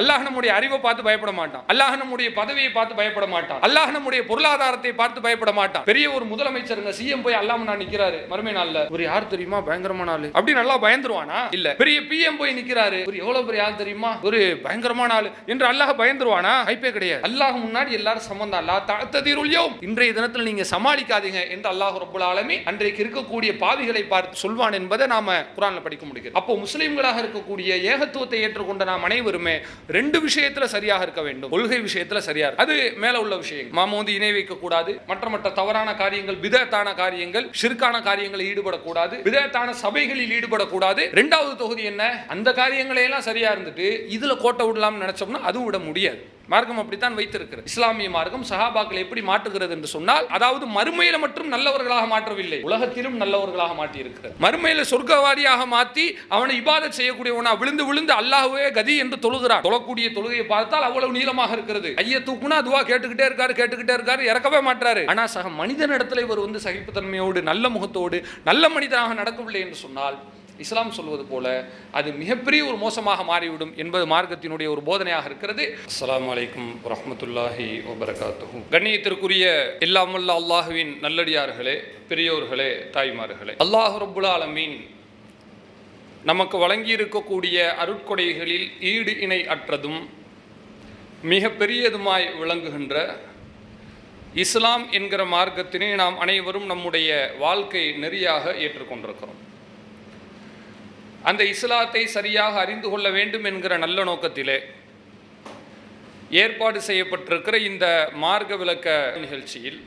அல்லாஹ் நம்முடைய அறிவை பார்த்து பயப்பட மாட்டான். அல்லாஹ் நம்முடைய பதவியை பார்த்து பயப்பட மாட்டான். அல்லாஹ் நம்முடைய பொருளாதாரத்தை பார்த்து பயப்பட மாட்டான். பெரிய ஒரு முதலமைச்சருங்க சிஎம் போய் அல்லாஹ் நான் நிக்கிறாரு மறுமை நாள்ல, ஒரு யார் தெரியுமா பயங்கரமான ஆளு அப்படி நல்லா பயந்துருவானா? இல்ல. பெரிய பிஎம் போய் நிக்கிறாரு, ஒரு எவ்வளவு பெரிய ஆள் தெரியுமா, ஒரு பயங்கரமான ஆளு என்று அல்லாஹ் பயந்துருவானா? வாய்ப்பே கிடையாது. அல்லாஹ் முன்னாடி எல்லாரும் சமம். அல்லாஹ் தஅததிருல் யௌம், இன்றைய தினத்தில் நீங்க சமாளிக்காதீங்க என்று அல்லாஹ் ரப்பல் ஆலமீன் அன்றைக்கு இருக்கக்கூடிய பாவிகளை பார்த்து சொல்வான் என்பதை நாம குர்ஆன்ல படிக்க முடியும். அப்போ முஸ்லிம்களாக இருக்கக்கூடிய ஏகத்துவத்தை ஏற்றுக்கொண்ட நாம் அனைவருமே ரெண்டு விஷயத்துல சரியாக இருக்க வேண்டும். கொள்கை விஷயத்துல சரியா இருக்கு, அது மேல உள்ள விஷயம். மாமோதி இணை வைக்க கூடாது, மற்ற தவறான காரியங்கள், பிதஅத்தான காரியங்கள், ஷிர்கான காரியங்களில் ஈடுபடக்கூடாது, பிதஅத்தான சபைகளில் ஈடுபடக்கூடாது. இரண்டாவது தொகுதி என்ன, அந்த காரியங்களை எல்லாம் சரியா இருந்துட்டு இதுல கோட்டை விடலாம்னு நினைச்சோம்னா அதுவும் விட முடியாது. மார்க்கம் அப்படித்தான் வைத்திருக்கிறது. இஸ்லாமிய மார்க்கம் சஹாபாக்கள் எப்படி மாற்றுகிறது என்று சொன்னால், அதாவது மறுமையில மட்டும் நல்லவர்களாக மாற்றவில்லை, உலகத்திலும் நல்லவர்களாக மாற்றி இருக்கிறது. மறுமையில சொர்க்கவாதியாக மாற்றி அவனை இபாதத் செய்யக்கூடியவனா விழுந்து விழுந்து அல்லாஹ்வே கதி என்று தொழுகிறான். தொழக்கூடிய தொழுகையை பார்த்தால் அவ்வளவு நீளமாக இருக்கிறது. ஐய தூக்குனா அதுவா கேட்டுக்கிட்டே இருக்காரு, இறக்கவே மாட்டாரு. ஆனா சக மனிதனிடத்துல இவர் வந்து சகிப்புத்தன்மையோடு நல்ல முகத்தோடு நல்ல மனிதனாக நடக்கவில்லை என்று சொன்னால் இஸ்லாம் சொல்வது போல அது மிகப்பெரிய ஒரு மோசமாக மாறிவிடும் என்பது மார்க்கத்தினுடைய ஒரு போதனையாக இருக்கிறது. அஸ்ஸலாமு அலைக்கும் வரஹ்மத்துல்லாஹி வபரகாத்துஹு. கண்ணியத்திற்குரிய எல்லாம் வல்ல அல்லாஹ்வின் நல்லடியார்களே, பெரியோர்களே, தாய்மார்களே, அல்லாஹ் ரப்புல் ஆலமீன் நமக்கு வழங்கி இருக்கக்கூடிய அருட்கொடைகளில் ஈடு இணை அற்றதும் மிக பெரியதுமாய் விளங்குகின்ற இஸ்லாம் என்கிற மார்க்கத்தினை நாம் அனைவரும் நம்முடைய வாழ்க்கை நெறியாக ஏற்றுக்கொண்டிருக்கிறோம். அந்த இஸ்லாத்தை சரியாக அறிந்து கொள்ள வேண்டும் என்கிற நல்ல நோக்கத்திலே ஏற்பாடு செய்யப்பட்டிருக்கிற இந்த மார்க்க விளக்க நிகழ்ச்சியில்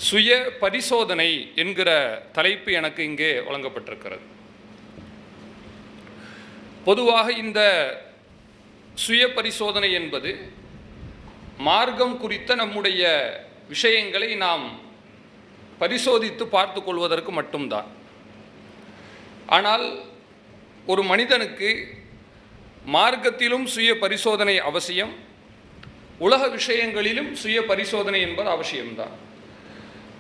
சுய பரிசோதனை என்கிற தலைப்பு எனக்கு இங்கே வழங்கப்பட்டிருக்கிறது. பொதுவாக இந்த சுய பரிசோதனை என்பது மார்க்கம் குறித்த நம்முடைய விஷயங்களை நாம் பரிசோதித்து பார்த்து கொள்வதற்கு மட்டும்தான். ஆனால் ஒரு மனிதனுக்கு மார்க்கத்திலும் சுய பரிசோதனை அவசியம், உலக விஷயங்களிலும் சுய பரிசோதனை என்பது அவசியம்தான்.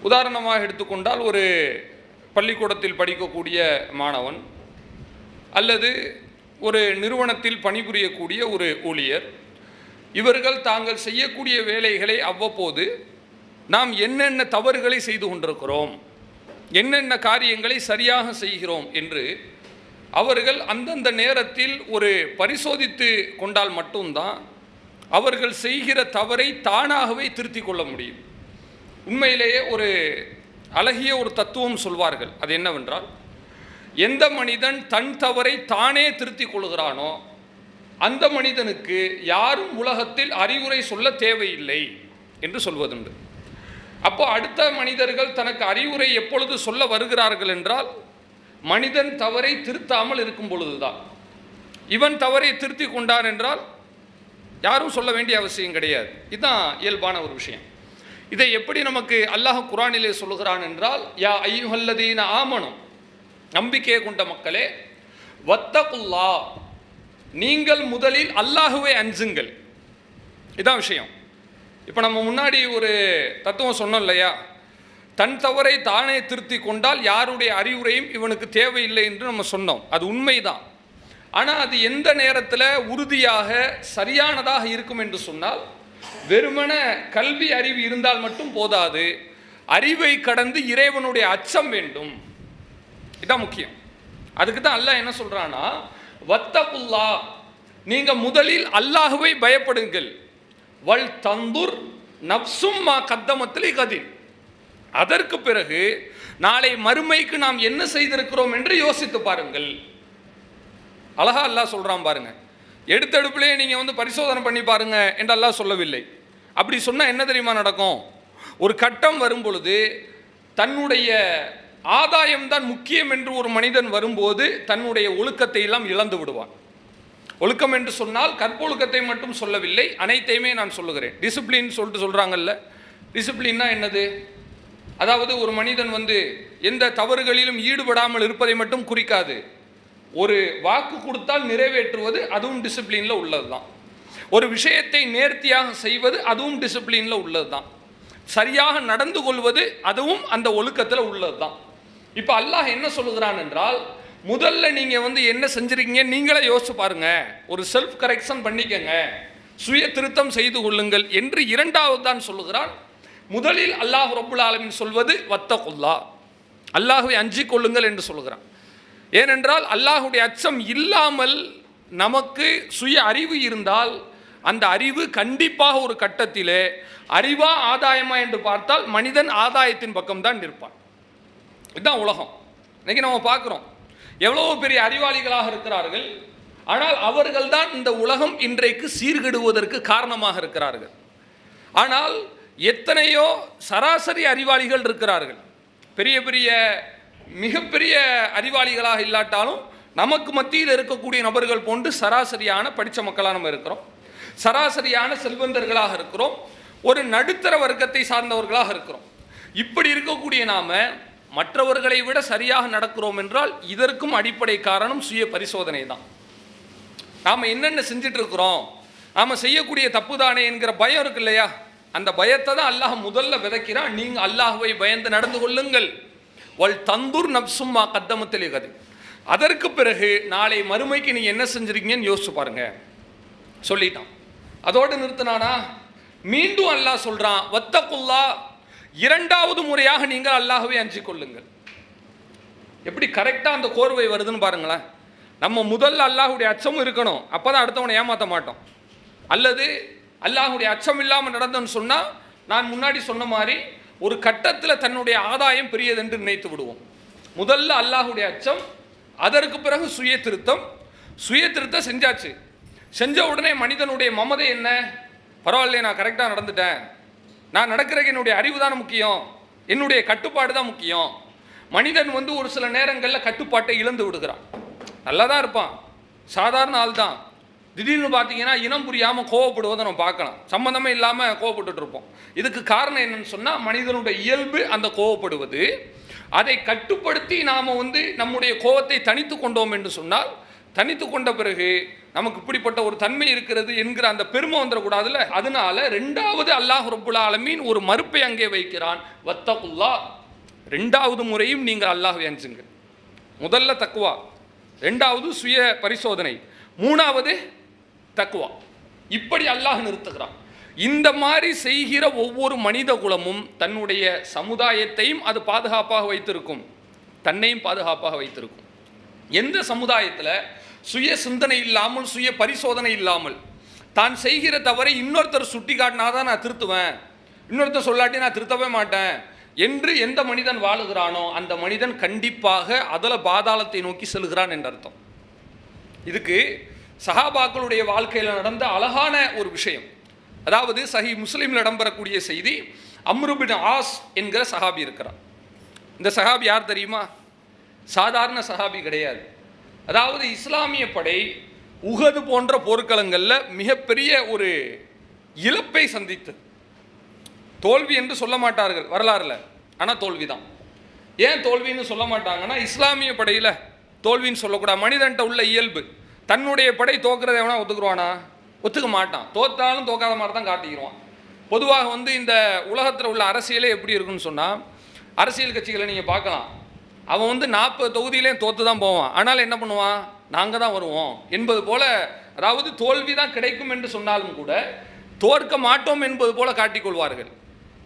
உதாரணமாக எடுத்துக்கொண்டால், ஒரு பள்ளிக்கூடத்தில் படிக்கக்கூடிய மாணவன் அல்லது ஒரு நிறுவனத்தில் பணிபுரியக்கூடிய ஒரு ஊழியர், இவர்கள் தாங்கள் செய்யக்கூடிய வேலைகளை அவ்வப்போது நாம் என்னென்ன தவறுகளை செய்து கொண்டிருக்கிறோம், என்னென்ன காரியங்களை சரியாக செய்கிறோம் என்று அவர்கள் அந்தந்த நேரத்தில் ஒரு பரிசோதித்து கொண்டால் மட்டும்தான் அவர்கள் செய்கிற தவறை தானாகவே திருத்திக் கொள்ள முடியும். உண்மையிலேயே ஒரு அழகிய ஒரு தத்துவம் சொல்வார்கள். அது என்னவென்றால், எந்த மனிதன் தன் தவறை தானே திருத்திக் கொள்கிறானோ அந்த மனிதனுக்கு யாரும் உலகத்தில் அறிவுரை சொல்ல தேவையில்லை என்று சொல்வதுண்டு. அப்போ அடுத்த மனிதர்கள் தனக்கு அறிவுரை எப்பொழுது சொல்ல வருகிறார்கள் என்றால், மனிதன் தவறை திருத்தாமல் இருக்கும் பொழுதுதான். இவன் தவறை திருத்தி கொண்டான் என்றால் யாரும் சொல்ல வேண்டிய அவசியம் கிடையாது. இதுதான் இயல்பான ஒரு விஷயம். இதை எப்படி நமக்கு அல்லாஹ் குர்ஆனிலே சொல்லுகிறான் என்றால், யா அய்யுஹல்லதீன ஆமனு, நம்பிக்கை கொண்ட மக்களே, வத்தகுல்லாஹ், நீங்கள் முதலில் அல்லாஹ்வை அஞ்சுங்கள். இதான் விஷயம். இப்போ நம்ம முன்னாடி ஒரு தத்துவம் சொன்னோம் இல்லையா, தன் தவறை தானே திருத்தி கொண்டால் யாருடைய அறிவுரையும் இவனுக்கு தேவையில்லை என்று நம்ம சொன்னோம். அது உண்மைதான். ஆனால் அது எந்த நேரத்தில் உறுதியாக சரியானதாக இருக்கும் என்று சொன்னால், வெறுமன கல்வி அறிவு இருந்தால் மட்டும் போதாது, அறிவை கடந்து இறைவனுடைய அச்சம் வேண்டும். இதுதான் முக்கியம். அதுக்கு தான் அல்லாஹ் என்ன சொல்றானா, வத்தகுல்லாஹ், நீங்க முதலில் அல்லாஹ்வை பயப்படுங்கள், வல் தந்துர் நப்சும் மா கத்தமத்தில் கதின், அதற்கு பிறகு நாளை மறுமைக்கு நாம் என்ன செய்திருக்கிறோம் என்று யோசித்து பாருங்கள். அழகா அல்லாஹ் சொல்றான் பாருங்க. எடுத்தடுப்பிலே நீங்க வந்து பரிசோதனை பண்ணி பாருங்க என்று அல்லாஹ் சொல்லவில்லை. அப்படி சொன்னா என்ன தெரியுமா நடக்கும்? ஒரு கட்டம் வரும் பொழுது தன்னுடைய ஆதாயம்தான் முக்கியம் என்று ஒரு மனிதன் வரும்போது தன்னுடைய ஒழுக்கத்தை எல்லாம் இழந்து விடுவான். ஒழுக்கம் என்று சொன்னால் கற்பொழுக்கத்தை மட்டும் சொல்லவில்லை, அனைத்தையுமே நான் சொல்லுகிறேன். டிசிப்ளின் சொல்லிட்டு சொல்றாங்கல்ல, டிசிப்ளின்னா என்னது? அதாவது ஒரு மனிதன் வந்து எந்த தவறுகளிலும் ஈடுபடாமல் இருப்பதை மட்டும் குறிக்காது. ஒரு வாக்கு கொடுத்தால் நிறைவேற்றுவது அதுவும் டிசிப்ளின்ல உள்ளதுதான். ஒரு விஷயத்தை நேர்த்தியாக செய்வது அதுவும் டிசிப்ளின்ல உள்ளதுதான். சரியாக நடந்து கொள்வது அதுவும் அந்த ஒழுக்கத்தில் உள்ளதுதான். இப்போ அல்லாஹ் என்ன சொல்லுகிறான் என்றால், முதல்ல நீங்கள் வந்து என்ன செஞ்சுருக்கீங்க நீங்களே யோசிச்சு பாருங்க, ஒரு செல்ஃப் கரெக்ஷன் பண்ணிக்கங்க, சுய திருத்தம் செய்து கொள்ளுங்கள் என்று இரண்டாவது தான் சொல்லுகிறான். முதலில் அல்லாஹ் ரப்புல் ஆலமீன் சொல்வது வத்தகுல்லா, அல்லாஹ்வை அஞ்சிக் கொள்ளுங்கள் என்று சொல்லுகிறான். ஏனென்றால் அல்லாஹுடைய அச்சம் இல்லாமல் நமக்கு சுய அறிவு இருந்தால் அந்த அறிவு கண்டிப்பாக ஒரு கட்டத்திலே அறிவா ஆதாயமா என்று பார்த்தால் மனிதன் ஆதாயத்தின் பக்கம்தான் நிற்பான். இதுதான் உலகம். இன்னைக்கு நம்ம பார்க்குறோம், எவ்வளவு பெரிய அறிவாளிகளாக இருக்கிறார்கள், ஆனால் அவர்கள் தான் இந்த உலகம் இன்றைக்கு சீர்கெடுவதற்கு காரணமாக இருக்கிறார்கள். ஆனால் எத்தனையோ சராசரி அறிவாளிகள் இருக்கிறார்கள், பெரிய பெரிய மிகப்பெரிய அறிவாளிகளாக இல்லாட்டாலும் நமக்கு மத்தியில் இருக்கக்கூடிய நபர்கள் போன்று சராசரியான படித்த மக்களாக நம்ம இருக்கிறோம், சராசரியான செல்வந்தர்களாக இருக்கிறோம், ஒரு நடுத்தர வர்க்கத்தை சார்ந்தவர்களாக இருக்கிறோம். இப்படி இருக்கக்கூடிய நாம மற்றவர்களை விட சரியாக நடக்கிறோம் என்றால் இதற்கும் அடிப்படை காரணம் சுய பரிசோதனை தான். நாம் என்னென்ன செஞ்சுட்டு இருக்கிறோம், நாம் செய்யக்கூடிய தப்பு தானே என்கிற பயம் இருக்கு இல்லையா, அந்த பயத்தை தான் அல்லாஹ் முதல்ல விதைக்கிறான். நீங்கள் அல்லாஹ்வை பயந்து நடந்து கொள்ளுங்கள். வல் தந்தூர் நப்சும்மா கத்தமத்திலேகது. அதற்கு பிறகு நாளை மறுமைக்கு நீங்கள் என்ன செஞ்சிருக்கீங்கன்னு யோசிச்சு பாருங்க சொல்லிட்டான். அதோடு நிறுத்தினானா, மீண்டும் அல்லாஹ் சொல்றான் வத்தகுல்லா, இரண்டாவது முறையாக நீங்கள் அல்லாஹ்வை அஞ்சிக் கொள்ளுங்கள். எப்படி கரெக்டாக அந்த கோர்வை வருதுன்னு பாருங்களேன். நம்ம முதல்ல அல்லாஹுடைய அச்சமும் இருக்கணும், அப்போ தான் அடுத்தவனை ஏமாற்ற மாட்டோம். அல்லது அல்லாஹுடைய அச்சம் இல்லாமல் நடந்தோன்னு சொன்னால் நான் முன்னாடி சொன்ன மாதிரி ஒரு கட்டத்தில் தன்னுடைய ஆதாயம் பெரியது என்று நினைத்து விடுவோம். முதல்ல அல்லாஹுடைய அச்சம், அதற்கு பிறகு சுய திருத்தம். சுய திருத்தம் செஞ்சாச்சு, செஞ்ச உடனே மனிதனுடைய மமதை என்ன, பரவாயில்லையே நான் கரெக்டாக நடந்துட்டேன், நான் நடக்கிறதுக்கு என்னுடைய அறிவு தான் முக்கியம், என்னுடைய கட்டுப்பாடு தான் முக்கியம். மனிதன் வந்து ஒரு சில நேரங்களில் கட்டுப்பாட்டை இழந்து விடுகிறான். நல்லா தான் இருப்பான், சாதாரண ஆள் தான், திடீர்னு பார்த்தீங்கன்னா இனம் புரியாமல் கோவப்படுவதை நம்ம பார்க்கலாம், சம்மந்தமே இல்லாமல் கோவப்பட்டுட்டு இருப்போம். இதுக்கு காரணம் என்னன்னு சொன்னால் மனிதனுடைய இயல்பு அந்த கோவப்படுவது. அதை கட்டுப்படுத்தி நாம் வந்து நம்முடைய கோவத்தை தனித்து கொண்டோம் என்று சொன்னால், தனித்து கொண்ட பிறகு நமக்கு இப்படிப்பட்ட ஒரு தன்மை இருக்கிறது என்கிற அந்த பெருமை வந்துடக்கூடாதுல்ல. அதனால ரெண்டாவது அல்லாஹ் ரப்புல் ஆலமீன் ஒரு மறுப்பை அங்கே வைக்கிறான், வத்தகுல்லா, ரெண்டாவது முறையும் நீங்கள் அல்லாஹ்வை அஞ்சுங்க. முதல்ல தக்குவா, ரெண்டாவது சுய பரிசோதனை, மூணாவது தக்குவா. இப்படி அல்லாஹ் நிறுத்துகிறான். இந்த மாதிரி செய்கிற ஒவ்வொரு மனித குலமும் தன்னுடைய சமுதாயத்தையும் அது பாதுகாப்பாக வைத்திருக்கும், தன்னையும் பாதுகாப்பாக வைத்திருக்கும். எந்த சமுதாயத்தில் சுய சிந்தனை இல்லாமல் சுய பரிசோதனை இல்லாமல் தான் செய்கிற தவறை இன்னொருத்தர் சுட்டி காட்டினா தான் நான் திருத்துவேன், இன்னொருத்தர் சொல்லாட்டி நான் திருத்தவே மாட்டேன் என்று எந்த மனிதன் வாழுகிறானோ அந்த மனிதன் கண்டிப்பாக அதல பாதாளத்தை நோக்கி செல்கிறான் என்ற அர்த்தம். இதுக்கு சஹாபாக்களுடைய வாழ்க்கையில் நடந்த அழகான ஒரு விஷயம், அதாவது சஹீஹ் முஸ்லிமில் இடம்பெறக்கூடிய செய்தி. அம்ரு பின் ஆஸ் என்கிற சஹாபி இருக்கிறார். இந்த சஹாபி யார் தெரியுமா? சாதாரண சஹாபி கிடையாது. அதாவது இஸ்லாமிய படை உஹது போன்ற போர்க்களங்களில் மிகப்பெரிய ஒரு இழப்பை சந்தித்து, தோல்வி என்று சொல்ல மாட்டார்கள் வரலாறுல, ஆனால் தோல்வி தான். ஏன் தோல்வின்னு சொல்ல மாட்டாங்கன்னா, இஸ்லாமிய படையில் தோல்வின்னு சொல்லக்கூடாது. மனிதன்ட்ட உள்ள இயல்பு, தன்னுடைய படை தோக்குறத எவனா ஒத்துக்குருவானா? ஒத்துக்க மாட்டான். தோத்தாலும் தோக்காத மாதிரி தான் காட்டிக்கிடுவான். பொதுவாக வந்து இந்த உலகத்தில் உள்ள அரசியலே எப்படி இருக்குன்னு சொன்னால், அரசியல் கட்சிகளை நீங்கள் பார்க்கலாம், அவன் வந்து 40 தொகுதியிலையும் தோற்று தான் போவான், ஆனால் என்ன பண்ணுவான், நாங்கள் தான் வருவோம் என்பது போல, அதாவது தோல்வி தான் கிடைக்கும் என்று சொன்னாலும் கூட தோற்க மாட்டோம் என்பது போல காட்டிக்கொள்வார்கள்.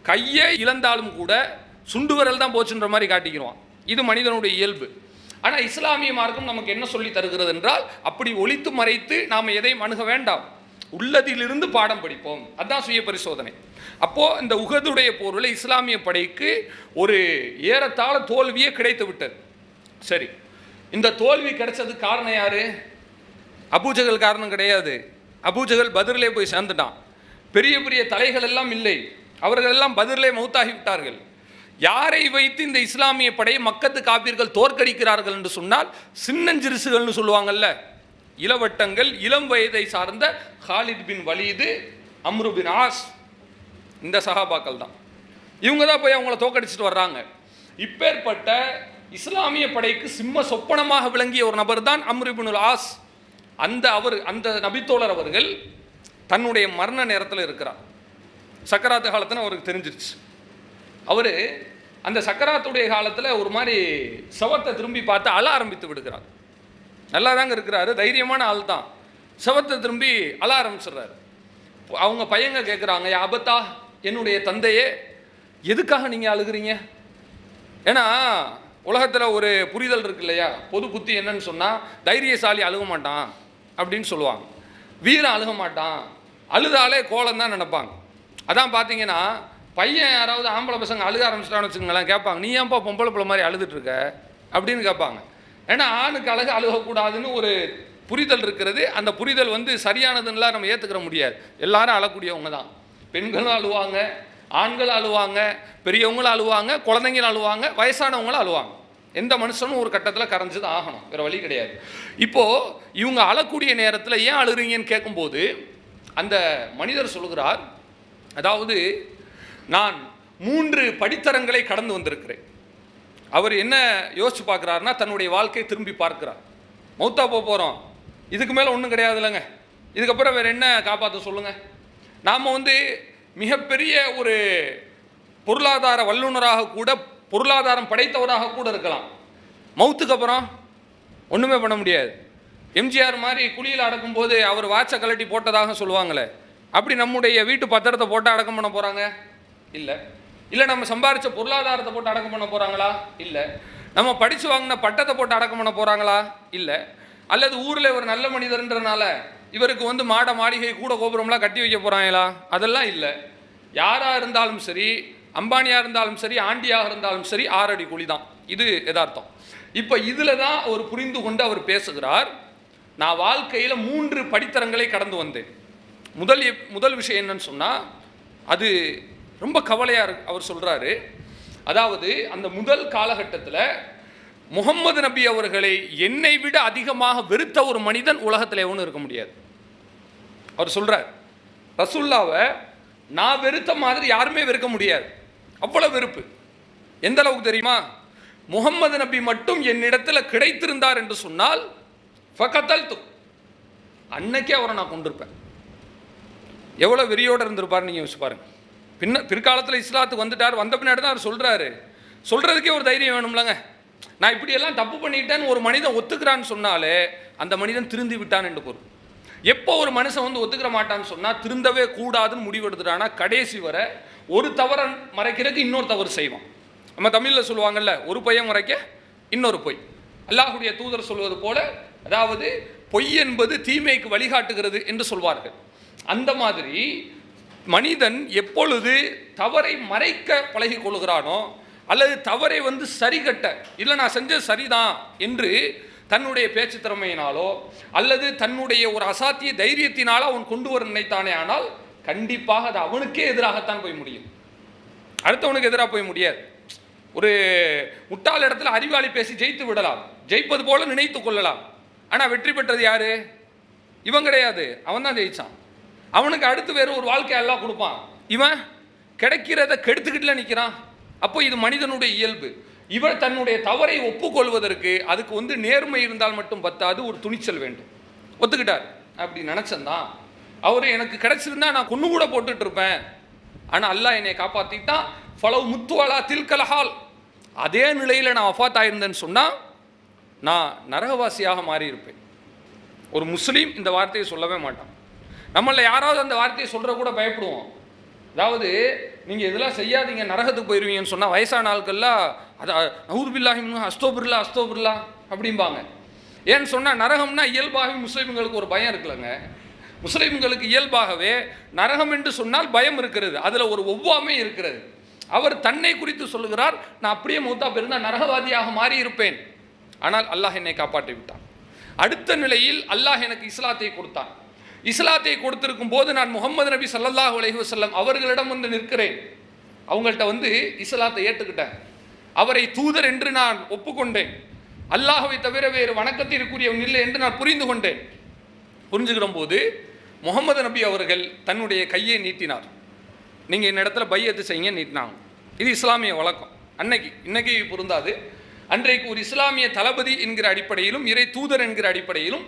கையை இழந்தாலும் கூட சுண்டு விரல் தான் போச்சுன்ற மாதிரி காட்டிக்கிறோம். இது மனிதனுடைய இயல்பு. ஆனால் இஸ்லாமிய மார்க்கம் நமக்கு என்ன சொல்லி தருகிறது என்றால், அப்படி ஒளித்து மறைத்து நாம் எதையும் அணுக வேண்டாம், உள்ளதிலிருந்து பாடம் படிப்போம். அதுதான் சுய பரிசோதனை. அப்போது இந்த உஹதுடைய போரில் இஸ்லாமிய படைக்கு ஒரு ஏறத்தாழ தோல்வியே கிடைத்து விட்டது. சரி, இந்த தோல்வி கிடைச்சதுக்கு காரணம் யாரு? அபூஜகல் காரணம் கிடையாது. அபூஜகல் பதிரிலே போய் சேர்ந்துட்டான். பெரிய பெரிய தலைகள் எல்லாம் இல்லை, அவர்கள் எல்லாம் பதிரிலே மௌத்தாகி விட்டார்கள். யாரை வைத்து இந்த இஸ்லாமிய படையை மக்கத்து காப்பீர்கள் தோற்கடிக்கிறார்கள் என்று சொன்னால், சின்னஞ்சிறுசுகள்னு சொல்லுவாங்கல்ல, இளவட்டங்கள், இளம் வயதை சார்ந்த ஹாலித் பின் வலீது, அம்ரு பின் ஆஸ், இந்த சஹாபாக்கள் தான். இவங்க தான் போய் அவங்கள தோற்கடிச்சிட்டு வர்றாங்க. இப்பேற்பட்ட இஸ்லாமிய படைக்கு சிம்ம சொப்பனமாக விளங்கிய ஒரு நபர் தான் அம்ரு பின் ஆஸ். அந்த நபித்தோழர் அவர்கள் தன்னுடைய மரண நேரத்தில் இருக்கிறார். சக்கராத்து காலத்தில் அவருக்கு தெரிஞ்சிருச்சு. அவர் அந்த சக்கராத்துடைய காலத்தில் ஒரு மாதிரி சவத்தை திரும்பி பார்த்து அழ ஆரம்பித்து விடுகிறார். நல்லா தாங்க இருக்கிறாரு, தைரியமான ஆள் தான். செவத்தை திரும்பி அழ ஆரம்பிச்சிடுறாரு. அவங்க பையங்க கேட்குறாங்க, அபத்தா என்னுடைய தந்தையே எதுக்காக நீங்கள் அழுகிறீங்க? ஏன்னா உலகத்தில் ஒரு புரிதல் இருக்கு இல்லையா, பொது புத்தி என்னன்னு சொன்னால் தைரியசாலி அழுக மாட்டான் அப்படின்னு சொல்லுவாங்க, வீரன் அழுக மாட்டான், அழுதாலே கோலம் தான் நினைப்பாங்க. அதான் பார்த்தீங்கன்னா பையன் யாராவது ஆம்பளை பசங்க அழுக ஆரம்பிச்சிட்டான்னு வச்சுக்கோங்களேன், கேட்பாங்க நீ ஏன்ப்பா பொம்பளை பிள்ளை மாதிரி அழுதுட்டு இருக்க அப்படின்னு கேட்பாங்க. ஏன்னா ஆணுக்கு அழுகக்கூடாதுன்னு ஒரு புரிதல் இருக்கிறது. அந்த புரிதல் சரியானதுன்னா நம்ம ஏற்றுக்கிற முடியாது. எல்லாரும் அழக்கூடியவங்க தான், பெண்களும் அழுவாங்க, ஆண்களும் அழுவாங்க, பெரியவங்களும் அழுவாங்க, குழந்தைங்களும் அழுவாங்க, வயசானவங்களும் அழுவாங்க. எந்த மனுஷனும் ஒரு கட்டத்தில் கரைஞ்சு தான் ஆகணும், வேறு வழி கிடையாது. இப்போது இவங்க அழக்கூடிய நேரத்தில் ஏன் அழுகிறீங்கன்னு கேட்கும்போது அந்த மனிதர் சொல்கிறார், அதாவது நான் 3 படித்தரங்களை கடந்து வந்திருக்கிறேன். அவர் என்ன யோசிச்சு பார்க்குறாருன்னா தன்னுடைய வாழ்க்கையை திரும்பி பார்க்கிறார். மௌத்தா போகிறோம், இதுக்கு மேலே ஒன்றும் கிடையாது இல்லைங்க, இதுக்கப்புறம் வேறு என்ன காப்பாற்ற சொல்லுங்கள். நாம் மிகப்பெரிய ஒரு பொருளாதார வல்லுநராக கூட, பொருளாதாரம் படைத்தவராக கூட இருக்கலாம், மௌத்துக்கு அப்புறம் ஒன்றுமே பண்ண முடியாது. எம்ஜிஆர் மாதிரி குழியில் அடக்கும்போது அவர் வாட்சை கலட்டி போட்டதாக சொல்லுவாங்களே, அப்படி நம்முடைய வீட்டு பத்திரத்தை போட்டு அடக்கம் பண்ண போகிறாங்க? இல்லை. இல்லை நம்ம சம்பாரித்த பொருளாதாரத்தை போட்டு அடக்கம் பண்ண போகிறாங்களா? இல்லை. நம்ம படித்து வாங்கின பட்டத்தை போட்டு அடக்கம் பண்ண போகிறாங்களா? இல்லை. அல்லது ஊரில் ஒரு நல்ல மனிதர்ன்றனால இவருக்கு மாட மாளிகை கூட கோபுரம்லாம் கட்டி வைக்க போகிறாங்களா? அதெல்லாம் இல்லை. யாராக இருந்தாலும் சரி, அம்பானியாக இருந்தாலும் சரி, ஆண்டியாக இருந்தாலும் சரி, 6 அடி குழி தான். இது யதார்த்தம். இப்போ இதில் தான் அவர் புரிந்து கொண்டு அவர் பேசுகிறார், நான் வாழ்க்கையில் 3 படித்தரங்களை கடந்து வந்தேன். முதல் விஷயம் என்னன்னு சொன்னால் அது ரொம்ப கவலையாக இருக்கு. அவர் சொல்கிறாரு, அதாவது அந்த முதல் காலகட்டத்தில் முகம்மது நபி அவர்களை என்னை விட அதிகமாக வெறுத்த ஒரு மனிதன் உலகத்தில் எவனும் இருக்க முடியாது. அவர் சொல்கிறார், ரசூல்லாவை நான் வெறுத்த மாதிரி யாருமே வெறுக்க முடியாது, அவ்வளோ வெறுப்பு. எந்த அளவுக்கு தெரியுமா? முகம்மது நபி மட்டும் என்னிடத்தில் கிடைத்திருந்தார் என்று சொன்னால் ஃபகத்தல்து, அன்னைக்கே அவரை நான் கொண்டிருப்பேன். எவ்வளோ வெறியோடு இருந்திருப்பார் நீங்கள் யோசிச்சு பாருங்க. பிற்காலத்தில் இஸ்லாத்துக்கு வந்துட்டார், வந்த பின்னாடி தான் அவர் சொல்கிறாரு. சொல்கிறதுக்கே ஒரு தைரியம் வேணும்லங்க. நான் இப்படியெல்லாம் தப்பு பண்ணிட்டேன்னு ஒரு மனிதன் ஒத்துக்கிறான்னு சொன்னாலே அந்த மனிதன் திருந்தி விட்டான் என்று பொருள். எப்போ ஒரு மனுஷன் ஒத்துக்கிற மாட்டான்னு சொன்னால் திருந்தவே கூடாதுன்னு முடிவெடுத்துட்டானா கடைசி வரை ஒரு தவறை மறைக்கிறதுக்கு இன்னொரு தவறு செய்வான். நம்ம தமிழில் சொல்லுவாங்கல்ல, ஒரு பையன் மறைக்க இன்னொரு பொய். அல்லாஹுடைய தூதர் சொல்வது போல, அதாவது பொய் என்பது தீமைக்கு வழிகாட்டுகிறது என்று சொல்வார்கள். அந்த மாதிரி மனிதன் எப்பொழுது தவறை மறைக்க பழகி கொள்கிறானோ, அல்லது தவறை சரி கட்ட, இல்லை நான் செஞ்சது சரிதான் என்று தன்னுடைய பேச்சு திறமையினாலோ அல்லது தன்னுடைய ஒரு அசாத்திய தைரியத்தினாலோ அவன் கொண்டு வர நினைத்தானே, ஆனால் கண்டிப்பாக அது அவனுக்கே எதிராகத்தான் போய் முடியும், அடுத்தவனுக்கு எதிராக போய் முடியாது. ஒரு முட்டாள் இடத்துல அறிவாளி பேசி ஜெயித்து விடலாம், ஜெயிப்பது போல நினைத்து கொள்ளலாம். ஆனால் வெற்றி பெற்றது யாரு? இவன் கிடையாது, அவன் தான் ஜெயிச்சான். அவனுக்கு அடுத்து வேறு ஒரு வாழ்க்கை எல்லாம் கொடுப்பான், இவன் கிடைக்கிறத கெடுத்துக்கிட்டுல நிற்கிறான். அப்போ இது மனிதனுடைய இயல்பு. இவர் தன்னுடைய தவறை ஒப்புக்கொள்வதற்கு அதுக்கு நேர்மை இருந்தால் மட்டும் பத்தாது, ஒரு துணிச்சல் வேண்டும். ஒத்துக்கிட்டார், அப்படி நினச்சந்தான், அவர் எனக்கு கிடைச்சிருந்தா நான் கொண்டு கூட போட்டுட்டு இருப்பேன், ஆனால் அல்லாஹ் என்னை காப்பாற்றிட்டான். ஃபலவ் முத்துவலா தில்கலஹால், அதே நிலையில் நான் வஃபாத் ஆயிருந்தேன்னு சொன்னால் நான் நரகவாசியாக மாறி இருப்பேன். ஒரு முஸ்லீம் இந்த வார்த்தையை சொல்லவே மாட்டான். நம்மள யாராவது அந்த வார்த்தையை சொல்கிற கூட பயப்படுவோம். அதாவது நீங்கள் இதெல்லாம் செய்யாதீங்க நரகத்துக்கு போயிடுவீங்கன்னு சொன்னால் வயசான ஆட்கள்லாம் அதை நவுது பில்லாஹி அஸ்தோபிர்லா அஸ்தோபிர்லா அப்படிம்பாங்க. ஏன்னு சொன்னால் நரகம்னா இயல்பாகவே முஸ்லீம்களுக்கு ஒரு பயம் இருக்குல்லங்க. முஸ்லீம்களுக்கு இயல்பாகவே நரகம் என்று சொன்னால் பயம் இருக்கிறது, அதில் ஒரு ஒவ்வாமை இருக்கிறது. அவர் தன்னை குறித்து சொல்லுகிறார், நான் அப்படியே மூத்தா பெருந்தால் நரகவாதியாக மாறி இருப்பேன், ஆனால் அல்லாஹ் என்னை காப்பாற்றி விட்டான். அடுத்த நிலையில் அல்லாஹ் எனக்கு இஸ்லாத்தை கொடுத்தான். இஸ்லாத்தை கொடுத்திருக்கும் போது நான் முகமது நபி ஸல்லல்லாஹு அலைஹி வஸல்லம் அவர்களிடம் நிற்கிறேன். அவங்கள்ட்ட இஸ்லாத்தை ஏற்றுக்கிட்டேன், அவரை தூதர் என்று நான் ஒப்புக்கொண்டேன், அல்லாஹ்வை தவிர வேறு வணக்கத்திற்குரியவன் இல்லை என்று நான் புரிந்து கொண்டேன். புரிஞ்சுக்கிற போது முகமது நபி அவர்கள் தன்னுடைய கையை நீட்டினார். நீங்கள் இந்த இடத்துல பையத்து செய்யுங்க நீட்டினாங்க. இது இஸ்லாமிய வழக்கம். இன்னைக்கு பொருந்தாது. அன்றைக்கு ஒரு இஸ்லாமிய தளபதி என்கிற அடிப்படையிலும் இறை தூதர் என்கிற அடிப்படையிலும்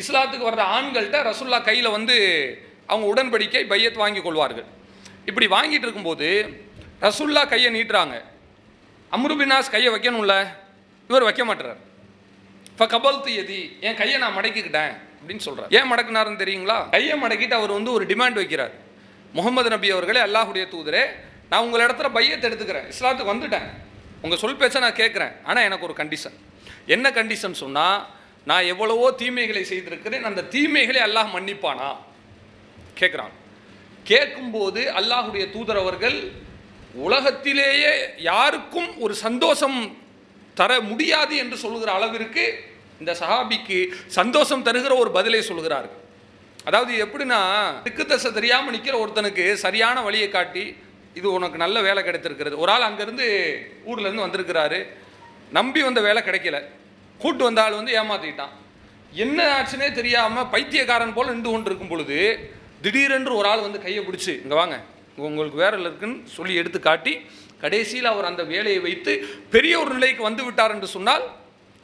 இஸ்லாத்துக்கு வர்ற ஆண்கள்கிட்ட ரசூல்லா கையில் அவங்க உடன்படிக்கை பையத் வாங்கி கொள்வார்கள். இப்படி வாங்கிட்டு இருக்கும்போது ரசூல்லா கையை நீட்டுறாங்க. அம்ரு பின் ஆஸ் கையை வைக்கணும்ல, இவர் வைக்க மாட்டுறார். இப்போ கபல்து எதி, என் கையை நான் மடக்கிக்கிட்டேன் அப்படின்னு சொல்கிறார். ஏன் மடக்குனாருன்னு தெரியுங்களா? கையை மடக்கிட்டு அவர் வந்து ஒரு டிமாண்ட் வைக்கிறார். முகமது நபி அவர்களே, அல்லாஹுடைய தூதரே, நான் உங்கள் இடத்துல பையத்தை எடுத்துக்கிறேன், இஸ்லாத்துக்கு வந்துட்டேன், உங்கள் சொல் பேச்சை நான் கேட்குறேன், ஆனால் எனக்கு ஒரு கண்டிஷன். என்ன கண்டிஷன் சொன்னால், நான் எவ்வளவோ தீமைகளை செய்திருக்கிறேன், அந்த தீமைகளை அல்லாஹ் மன்னிப்பானா கேட்குறான். கேட்கும்போது அல்லாஹுடைய தூதர் அவர்கள் உலகத்திலேயே யாருக்கும் ஒரு சந்தோஷம் தர முடியாது என்று சொல்லுகிற அளவிற்கு இந்த சஹாபிக்கு சந்தோஷம் தருகிற ஒரு பதிலை சொல்கிறார்கள். அதாவது எப்படின்னா, திக்கு தசை தெரியாமல் நிற்கிற ஒருத்தனுக்கு சரியான வழியை காட்டி, இது உனக்கு நல்ல வேலை கிடைத்திருக்கிறது. ஒரு ஆள் அங்கேருந்து ஊர்லேருந்து வந்திருக்கிறாரு, நம்பி வந்த வேலை கிடைக்கல, கூட்டு வந்த ஆள் வந்து ஏமாற்றிட்டான். என்ன ஆச்சுன்னே தெரியாமல் பைத்தியக்காரன் போல் நின்று கொண்டு இருக்கும் பொழுது திடீரென்று ஒரு ஆள் வந்து கையை பிடிச்சி, இங்கே வாங்க, உங்களுக்கு வேற இருக்குன்னு சொல்லி எடுத்து காட்டி, கடைசியில் அவர் அந்த வேலையை வைத்து பெரிய ஒரு நிலைக்கு வந்து விட்டார் என்று சொன்னால்,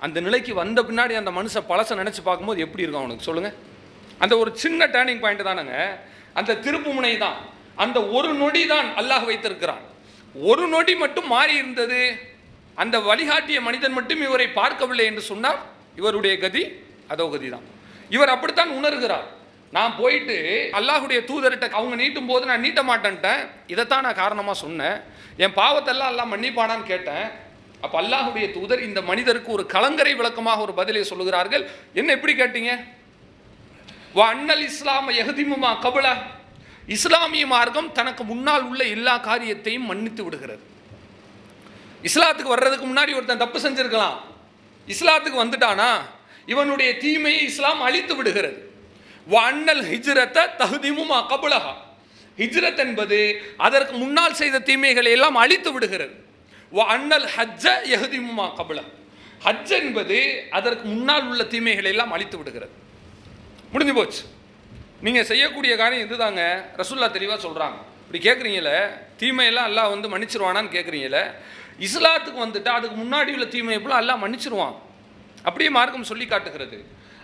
அந்த நிலைக்கு வந்த பின்னாடி அந்த மனுஷன் பழசை நினச்சி பார்க்கும்போது எப்படி இருக்கும் அவனுக்கு சொல்லுங்கள்? அந்த ஒரு சின்ன டேர்னிங் பாயிண்ட் தானங்க, அந்த திருப்பு முனை தான், அந்த ஒரு நொடி தான் அல்லாஹ் வைத்திருக்கிறான். ஒரு நொடி மட்டும் மாறி இருந்தது, அந்த வழிகாட்டிய மனிதன் மட்டும் இவரை பார்க்கவில்லை என்று சொன்னால் இவருடைய கதி அதோ கதி தான். இவர் அப்படித்தான் உணர்கிறார். நான் போயிட்டு அல்லாஹுடைய தூதர்கிட்ட அவங்க நீட்டும் போது நான் நீட்ட மாட்டேன்ட்டேன், இதைத்தான் நான் காரணமாக சொன்னேன், என் பாவத்தெல்லாம் அல்லாஹ் மன்னிப்பானான்னு கேட்டேன். அப்போ அல்லாஹுடைய தூதர் இந்த மனிதருக்கு ஒரு கலங்கரை விளக்கமாக ஒரு பதிலை சொல்லுகிறார்கள். என்ன எப்படி கேட்டீங்க? வா அன்னல் இஸ்லாம யஹ்திமுமா கபல, இஸ்லாமிய மார்க்கம் தனக்கு முன்னால் உள்ள எல்லா காரியத்தையும் மன்னித்து விடுகிறது. இஸ்லாத்துக்கு வர்றதுக்கு முன்னாடி ஒருத்தன் தப்பு செஞ்சிருக்கலாம், இஸ்லாத்துக்கு வந்துட்டானா இவனுடைய தீமையை இஸ்லாம் அழித்து விடுகிறது. வா அன்னல் ஹிஜ்ரத்தை தஹ்திமுமா கபலஹா, ஹிஜ்ரத் என்பது அதற்கு முன்னால் செய்த தீமைகளை எல்லாம் அழித்து விடுகிறது. வா அன்னல் ஹஜ்ஜ யஹ்திமுமா கபல, ஹஜ் என்பது அதற்கு முன்னால் உள்ள தீமைகளை எல்லாம் அழித்து விடுகிறது. முடிஞ்சு போச்சு. நீங்கள் செய்யக்கூடிய காரியம் இதுதாங்க. ரசூல்லா தெளிவாக சொல்கிறாங்க. இப்படி கேட்குறீங்களே, தீமையெல்லாம் அல்லாஹ் வந்து மன்னிச்சிருவானான்னு கேட்குறீங்களே, இஸ்லாத்துக்கு வந்துட்டு அதுக்கு முன்னாடி உள்ள தீமை எப்பெல்லாம் அல்லாஹ் மன்னிச்சிருவான், அப்படியே மார்க்கம் சொல்லி காட்டுகிறது.